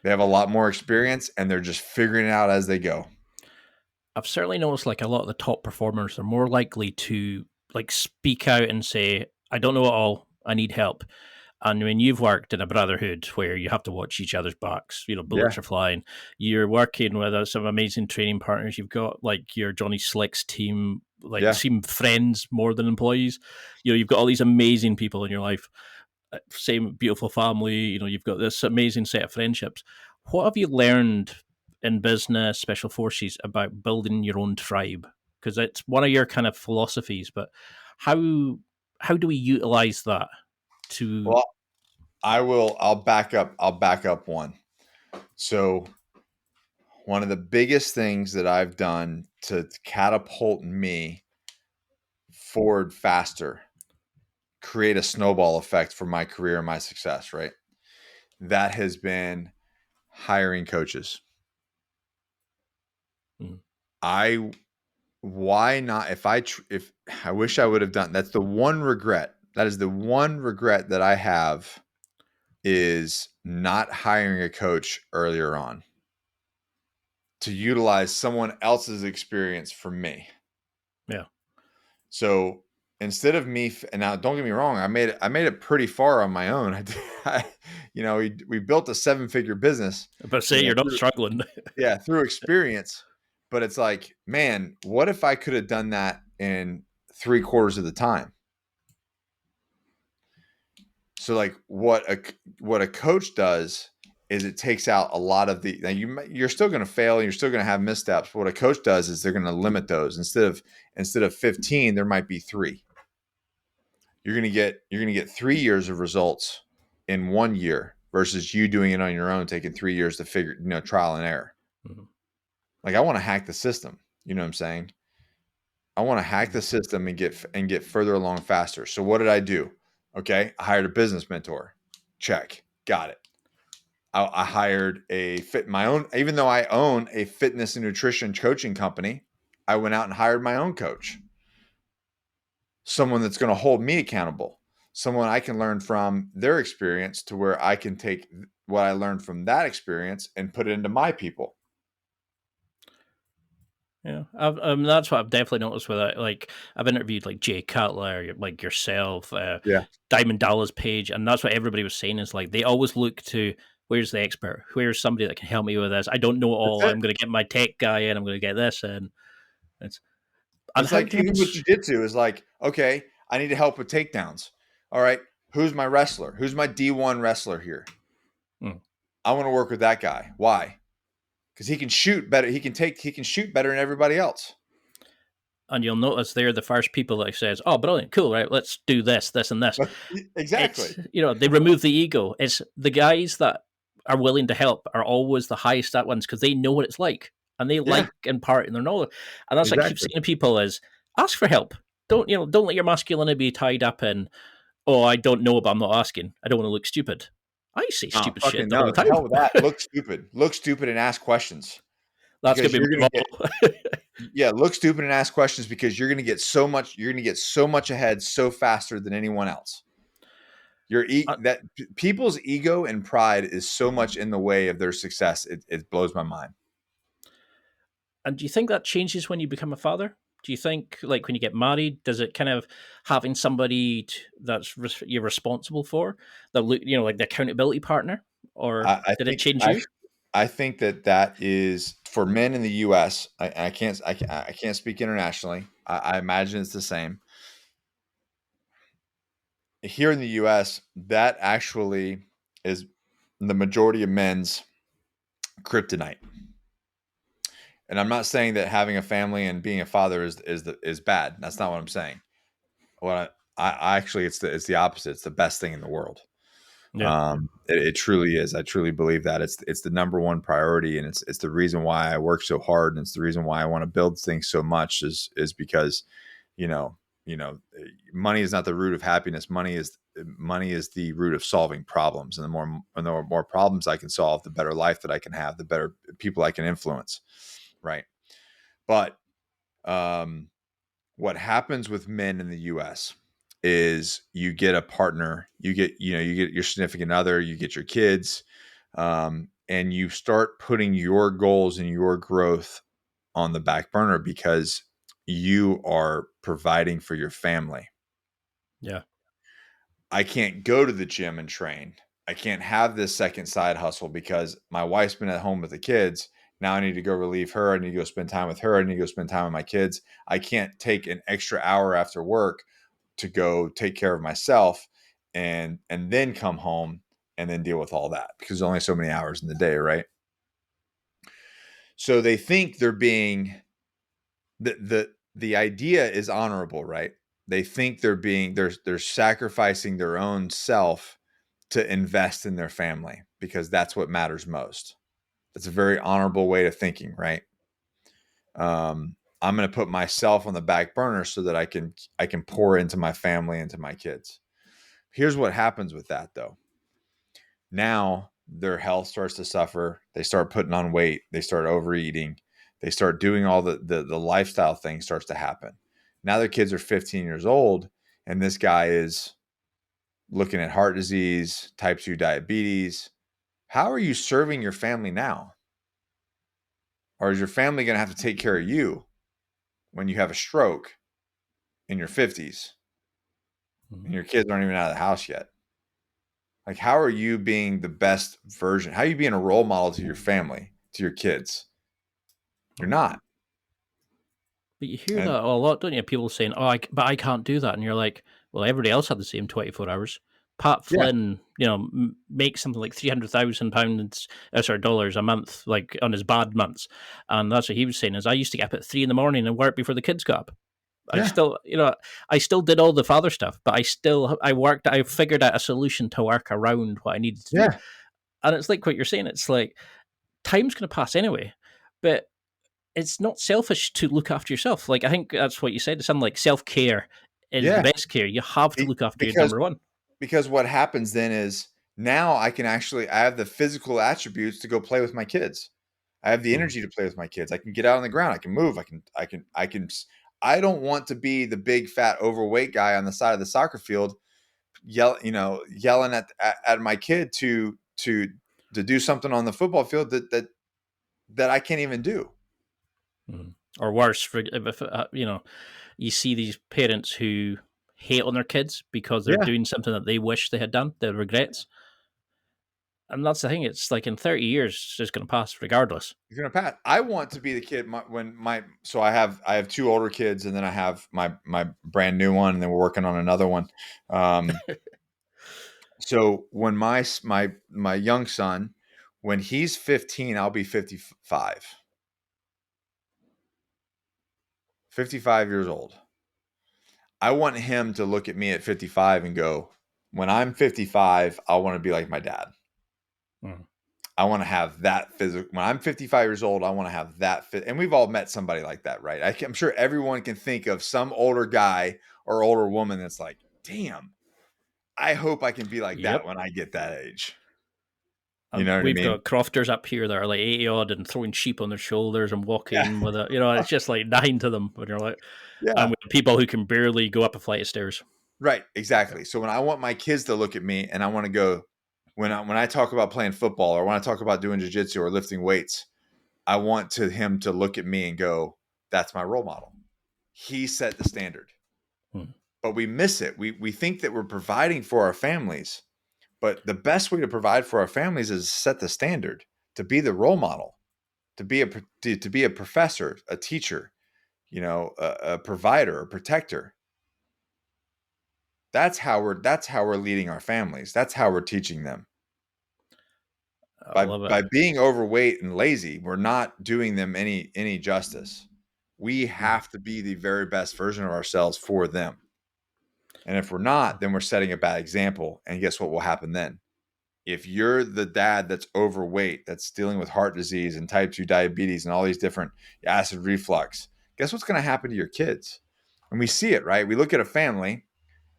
Speaker 3: They have a lot more experience and they're just figuring it out as they go.
Speaker 2: I've certainly noticed like a lot of the top performers are more likely to like speak out and say, I don't know it all, I need help. And when you've worked in a brotherhood where you have to watch each other's backs, bullets
Speaker 3: Yeah.
Speaker 2: are flying. You're working with some amazing training partners. You've got like your Johnny Slicks team, like seem friends more than employees. You've got all these amazing people in your life. Same beautiful family. You've got this amazing set of friendships. What have you learned in business, special forces about building your own tribe? Because it's one of your kind of philosophies. But how do we utilize that to?
Speaker 3: Well, I'll back up one. So one of the biggest things that I've done to catapult me forward faster, create a snowball effect for my career and my success, right? That has been hiring coaches. Why not? If I wish I would have done, that's the one regret. That is the one regret that I have, is not hiring a coach earlier on to utilize someone else's experience for me.
Speaker 2: Yeah.
Speaker 3: So instead of me, and now don't get me wrong, I made it pretty far on my own. We built a 7-figure business,
Speaker 2: But say you're not struggling.
Speaker 3: yeah, through experience. But it's like, man, what if I could have done that in 3/4 of the time? So like what a coach does is it takes out a lot of the, now you're still going to fail and you're still going to have missteps. But what a coach does is they're going to limit those. Instead of 15, there might be 3. You're going to get 3 years of results in 1 year versus you doing it on your own, taking 3 years to figure, trial and error.
Speaker 2: Mm-hmm.
Speaker 3: Like I want to hack the system. You know what I'm saying? I want to hack the system and get further along faster. So what did I do? Okay, I hired a business mentor. Check, got it. I hired my own. Even though I own a fitness and nutrition coaching company, I went out and hired my own coach. Someone that's going to hold me accountable. Someone I can learn from their experience to where I can take what I learned from that experience and put it into my people.
Speaker 2: Yeah, that's what I've definitely noticed with it. Like I've interviewed like Jay Cutler, like yourself, Diamond Dallas Page, and that's what everybody was saying is like they always look to where's the expert, where's somebody that can help me with this. I don't know all. I'm going to get my tech guy in. I'm going to get this in. It's
Speaker 3: like even with jiu-jitsu is like, okay, I need help with takedowns. All right, who's my wrestler? Who's my D1 wrestler here? I want to work with that guy. Why? Because he can shoot better. He can shoot better than everybody else.
Speaker 2: And you'll notice they're the first people that says, "Oh, brilliant, cool, right? Let's do this, this, and this."
Speaker 3: Exactly.
Speaker 2: They remove the ego. It's the guys that are willing to help are always the highest at ones because they know what it's like and they like imparting their knowledge. And that's what I keep saying to people is ask for help. Don't let your masculinity be tied up in, oh, I don't know, but I'm not asking. I don't want to look stupid. I say stupid shit all the time.
Speaker 3: Hell with that. Look stupid and ask questions.
Speaker 2: That's gonna be
Speaker 3: look stupid and ask questions because you're gonna get so much ahead so faster than anyone else. People's ego and pride is so much in the way of their success. It blows my mind.
Speaker 2: And do you think that changes when you become a father? Do you think, like, when you get married, does it kind of having somebody that's you're responsible for, like the accountability partner, or did it change you?
Speaker 3: I think that is for men in the U.S. I can't speak internationally. I imagine it's the same. Here in the U.S., that actually is the majority of men's kryptonite. And I'm not saying that having a family and being a father is bad. That's not what I'm saying. What I actually it's the opposite. It's the best thing in the world. Yeah. It truly is. I truly believe that it's the number one priority, and it's the reason why I work so hard, and it's the reason why I want to build things so much is because, money is not the root of happiness. Money is the root of solving problems, and the more problems I can solve, the better life that I can have, the better people I can influence. Right. But what happens with men in the U.S. is you get a partner, you get your significant other, you get your kids, and you start putting your goals and your growth on the back burner because you are providing for your family.
Speaker 2: Yeah.
Speaker 3: I can't go to the gym and train. I can't have this second side hustle because my wife's been at home with the kids. Now I need to go relieve her. I need to go spend time with her. I need to go spend time with my kids. I can't take an extra hour after work to go take care of myself and then come home and then deal with all that because there's only so many hours in the day, right? So they think they're being the idea is honorable, right? They think they're sacrificing their own self to invest in their family because that's what matters most. That's a very honorable way of thinking, right? I'm going to put myself on the back burner so that I can pour into my family and to my kids. Here's what happens with that though. Now their health starts to suffer. They start putting on weight. They start overeating. They start doing all the lifestyle thing starts to happen. Now their kids are 15 years old and this guy is looking at heart disease, type 2 diabetes. How are you serving your family now? Or is your family going to have to take care of you when you have a stroke in your 50s? and your kids aren't even out of the house yet. Like, how are you being the best version? How are you being a role model to your family, to your kids? You're not.
Speaker 2: But you hear
Speaker 3: And
Speaker 2: that a lot, don't you? People saying, "Oh, but I can't do that," and you're like, "Well, everybody else had the same 24 hours." Pat
Speaker 3: yeah,
Speaker 2: Flynn, makes something like £300,000, sorry, dollars a month, like on his bad months, and that's what he was saying. Is I used to get up at 3 in the morning and work before the kids got up. I
Speaker 3: yeah,
Speaker 2: still, I still did all the father stuff, but I worked. I figured out a solution to work around what I needed to do,
Speaker 3: yeah,
Speaker 2: and it's like what you're saying. It's like time's going to pass anyway, but it's not selfish to look after yourself. Like I think that's what you said. It sounded like self care is the
Speaker 3: yeah.
Speaker 2: best care. You have to
Speaker 3: Be-
Speaker 2: look after your
Speaker 3: because
Speaker 2: number one.
Speaker 3: because what happens then is now I have the physical attributes to go play with my kids. I have the
Speaker 2: Mm.
Speaker 3: energy to play with my kids. I can get out on the ground. I can move. I can. I don't want to be the big fat overweight guy on the side of the soccer field, yelling at my kid to do something on the football field that I can't even do.
Speaker 2: Mm. Or worse, for if you see these parents who hate on their kids because they're
Speaker 3: Yeah,
Speaker 2: doing something that they wish they had done, their regrets. And that's the thing. It's like in 30 years, it's just going to pass regardless.
Speaker 3: he's gonna pass. I want to be the kid so I have two older kids and then I have my brand new one and then we're working on another one. Um, so when my young son, when he's 15, I'll be 55. 55 years old. I want him to look at me at 55 and go, when I'm 55, I want to be like my dad.
Speaker 2: Mm.
Speaker 3: I want to have that physical. When I'm 55 years old, I want to have that fit. And we've all met somebody like that, right? I'm sure everyone can think of some older guy or older woman that's like, damn, I hope I can be like that
Speaker 2: Yep.
Speaker 3: when I get that age. You know what I
Speaker 2: We've
Speaker 3: mean?
Speaker 2: got crofters up here that are like 80 odd and throwing sheep on their shoulders and
Speaker 3: Yeah.
Speaker 2: walking with it. It's just like nine to them when you're like, and
Speaker 3: Yeah.
Speaker 2: with people who can barely go up a flight of stairs.
Speaker 3: Right.
Speaker 2: Yeah.
Speaker 3: Exactly. So when I want my kids to look at me and I want to go, when I talk about playing football or when I talk about doing jiu-jitsu or lifting weights, I want him to look at me and go, that's my role model. He set the standard.
Speaker 2: Hmm.
Speaker 3: But we miss it. We think that we're providing for our families, but the best way to provide for our families is to set the standard, to be the role model, to be a professor, a teacher, a provider, a protector. That's how we're leading our families. That's how we're teaching them.
Speaker 2: I
Speaker 3: By
Speaker 2: love it.
Speaker 3: by being overweight and lazy, we're not doing them any justice. We
Speaker 2: Hmm.
Speaker 3: have to be the very best version of ourselves for them. And if we're not, then we're setting a bad example. And guess what will happen then? If you're the dad that's overweight, that's dealing with heart disease and type 2 diabetes and all these different acid reflux, guess what's going to happen to your kids? And we see it, right? We look at a family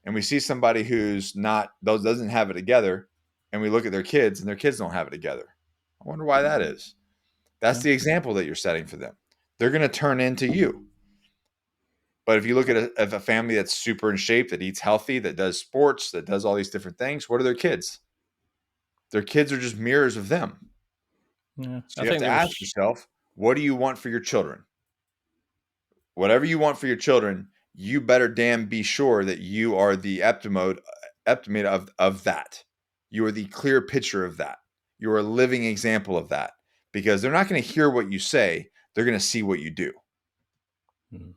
Speaker 3: and we see somebody who's not, those doesn't have it together, and we look at their kids and their kids don't have it together. I wonder why that is. That's
Speaker 2: Yeah.
Speaker 3: the example that you're setting for them. They're going to turn into you. But if you look at a family that's super in shape, that eats healthy, that does sports, that does all these different things, what are their kids? Their kids are just mirrors of them.
Speaker 2: Yeah.
Speaker 3: So
Speaker 2: I
Speaker 3: you have
Speaker 2: think
Speaker 3: to
Speaker 2: there
Speaker 3: ask
Speaker 2: was,
Speaker 3: yourself, what do you want for your children? Whatever you want for your children, you better damn be sure that you are the epitome of that. You are the clear picture of that. You are a living example of that because they're not going to hear what you say. They're going to see what you do.
Speaker 2: hmm.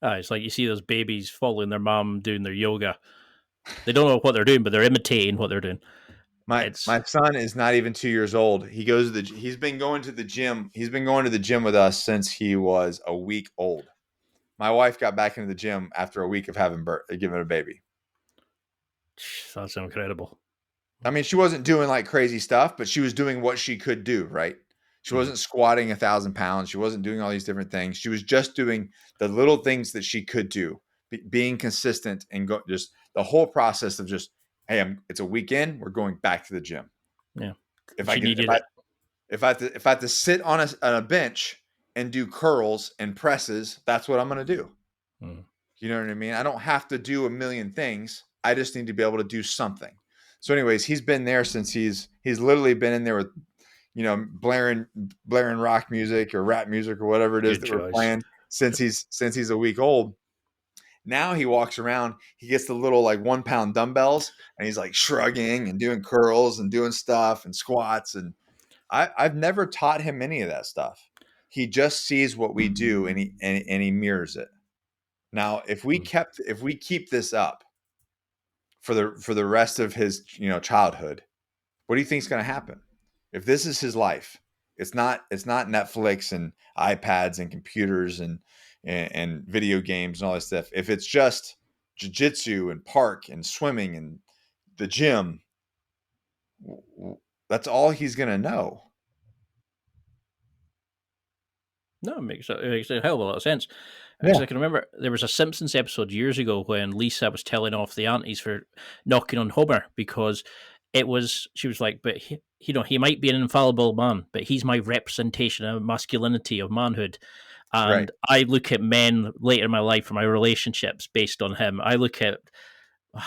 Speaker 2: It's like you see those babies following their mom doing their yoga. They don't know what they're doing, but they're imitating what they're doing. It's
Speaker 3: My son is not even 2 years old. He's been going to the gym. He's been going to the gym with us since he was a week old. My wife got back into the gym after a week of giving a baby.
Speaker 2: that's incredible.
Speaker 3: I mean, she wasn't doing like crazy stuff, but she was doing what she could do, right? She
Speaker 2: Hmm.
Speaker 3: wasn't squatting 1,000 pounds. She wasn't doing all these different things. She was just doing the little things that she could do, being consistent and just the whole process of just, hey, it's a weekend. We're going back to the gym.
Speaker 2: Yeah,
Speaker 3: If I
Speaker 2: she
Speaker 3: can,
Speaker 2: needed it.
Speaker 3: if I have to sit on a bench and do curls and presses, that's what I'm going to do.
Speaker 2: Hmm.
Speaker 3: You know what I mean? I don't have to do a million things. I just need to be able to do something. So, anyways, he's been there since he's literally been in there with, blaring rock music or rap music or whatever it is
Speaker 2: Good
Speaker 3: that we're
Speaker 2: choice.
Speaker 3: playing since he's a week old. Now he walks around, he gets the little like 1 pound dumbbells and he's like shrugging and doing curls and doing stuff and squats. And I've never taught him any of that stuff. He just sees what we do and he mirrors it. Now, if we keep this up for the rest of his childhood, what do you think is going to happen? If this is his life, it's not Netflix and iPads and computers and video games and all this stuff. If it's just jiu-jitsu and park and swimming and the gym, that's all he's going to know.
Speaker 2: No, it makes a hell of a lot of sense. Actually, I can remember there was a Simpsons episode years ago when Lisa was telling off the aunties for knocking on Homer because she was like, but he might be an infallible man, but he's my representation of masculinity, of manhood. And I look at men later in my life for my relationships based on him. I look at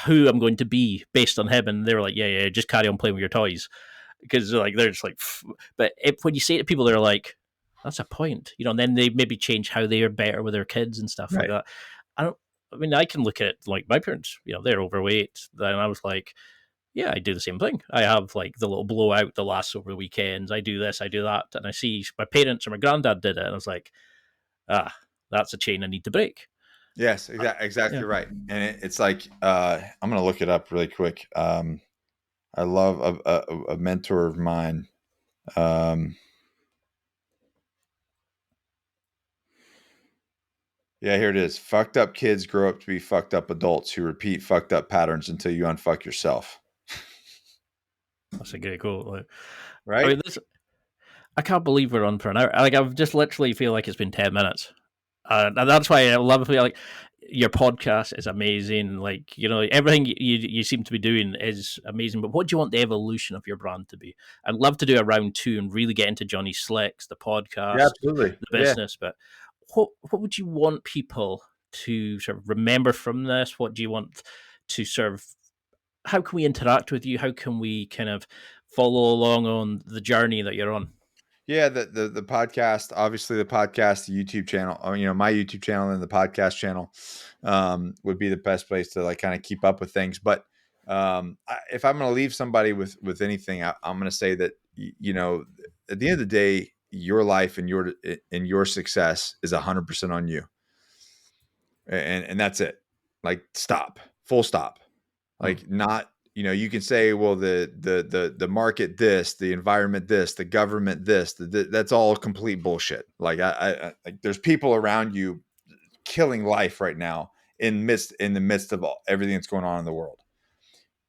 Speaker 2: who I'm going to be based on him. And they were like, yeah, just carry on playing with your toys. Because they're just like, pfft. But when you say it to people, they're like, that's a point, and then they maybe change how they are better with their kids and stuff like that. I can look at like my parents, they're overweight. Then I was like, yeah, I do the same thing. I have like the little blowout that lasts over the weekends. I do this, I do that. And I see my parents or my granddad did it. And I was like, that's a chain I need to break.
Speaker 3: Yes, exactly right. And it's like, I'm going to look it up really quick. I love a mentor of mine. Yeah, here it is. Fucked up kids grow up to be fucked up adults who repeat fucked up patterns until you unfuck yourself.
Speaker 2: That's a great quote.
Speaker 3: Right?
Speaker 2: I mean, I can't believe we're on for an hour. Like, I've just literally feel like it's been 10 minutes. And that's why I love it. Like, your podcast is amazing. Like, everything you seem to be doing is amazing. But what do you want the evolution of your brand to be? I'd love to do a round 2 and really get into Johnny Slicks, the podcast,
Speaker 3: absolutely,
Speaker 2: the business. But what would you want people to sort of remember from this? What do you want to sort of? How can we interact with you? How can we kind of follow along on the journey that you're on?
Speaker 3: Yeah, the podcast, obviously the podcast, the YouTube channel, my YouTube channel and the podcast channel would be the best place to like kind of keep up with things. But if I'm going to leave somebody with anything, I'm going to say that, at the end of the day, your life and your success is 100% on you. And that's it. Like, stop, full stop. Like, not, you can say, well, the market, this, the environment, this, the government, this, that's all complete bullshit. Like, I like, there's people around you killing life right now in the midst of everything that's going on in the world.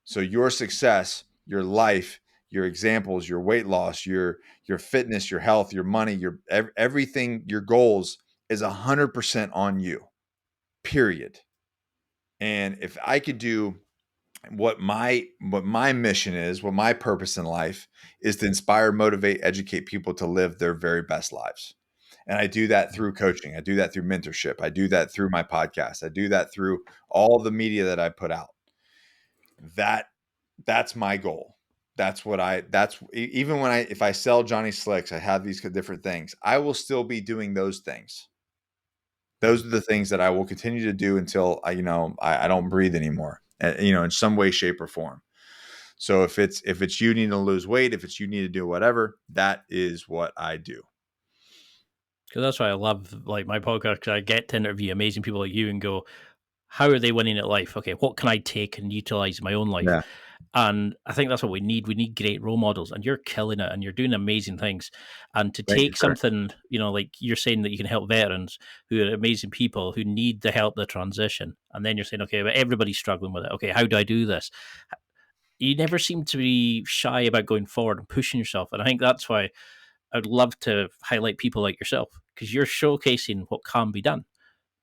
Speaker 3: So your success, your life, your examples, your weight loss, your fitness, your health, your money, your everything, your goals is 100% on you, period. And if I could do what my mission is, what my purpose in life is, to inspire, motivate, educate people to live their very best lives. And I do that through coaching. I do that through mentorship. I do that through my podcast. I do that through all the media that I put out. That's my goal. That's even if I sell Johnny Slicks, I have these different things, I will still be doing those things. Those are the things that I will continue to do until I don't breathe anymore, in some way, shape, or form. So if it's you need to lose weight, if it's you need to do whatever, that is what I do.
Speaker 2: Because that's why I love like my podcast, because I get to interview amazing people like you and go, how are they winning at life? Okay, what can I take and utilize in my own life?
Speaker 3: Yeah.
Speaker 2: And I think that's what we need. We need great role models, and you're killing it, and you're doing amazing things. And to take something, like you're saying that you can help veterans who are amazing people who need the help, the transition, and then you're saying, okay, but everybody's struggling with it. Okay, how do I do this? You never seem to be shy about going forward and pushing yourself, and I think that's why I'd love to highlight people like yourself, because you're showcasing what can be done.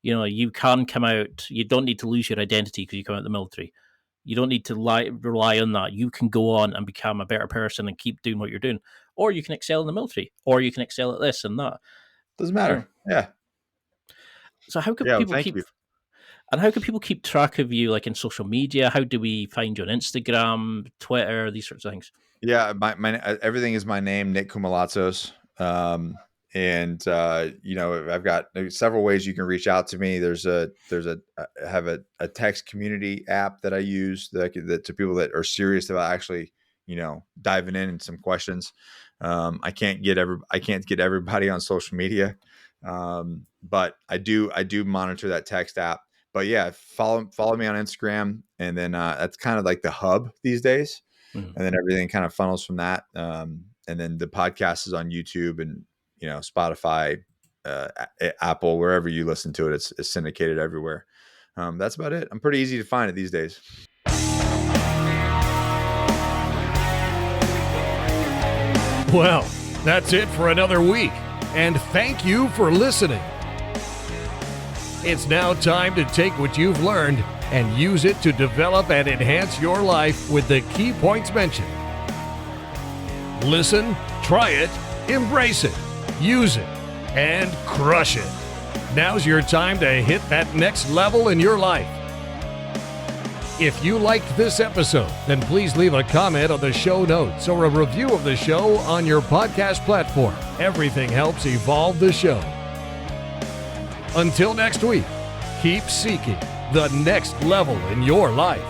Speaker 2: You can come out. You don't need to lose your identity because you come out of the military. You don't need to rely on that. You can go on and become a better person and keep doing what you're doing. Or you can excel in the military. Or you can excel at this and that.
Speaker 3: Doesn't matter. Yeah.
Speaker 2: So how can people keep... You. And how can people keep track of you, like in social media? How do we find you on Instagram, Twitter, these sorts of things?
Speaker 3: Yeah, my everything is my name, Nick Koumalatsos. And I've got several ways you can reach out to me. I have a text community app that I use that to people that are serious about actually, diving in some questions. I can't get everybody on social media, but I do monitor that text app. But yeah, follow me on Instagram, and then that's kind of like the hub these days, and then everything kind of funnels from that. And then the podcast is on YouTube and Spotify, Apple, wherever you listen to it. It's syndicated everywhere. That's about it. I'm pretty easy to find it these days.
Speaker 1: Well, that's it for another week, and thank you for listening. It's now time to take what you've learned and use it to develop and enhance your life with the key points mentioned. Listen, try it, embrace it, use it, and crush it. Now's your time to hit that next level in your life. If you liked this episode, then please leave a comment on the show notes or a review of the show on your podcast platform. Everything helps evolve the show. Until next week, keep seeking the next level in your life.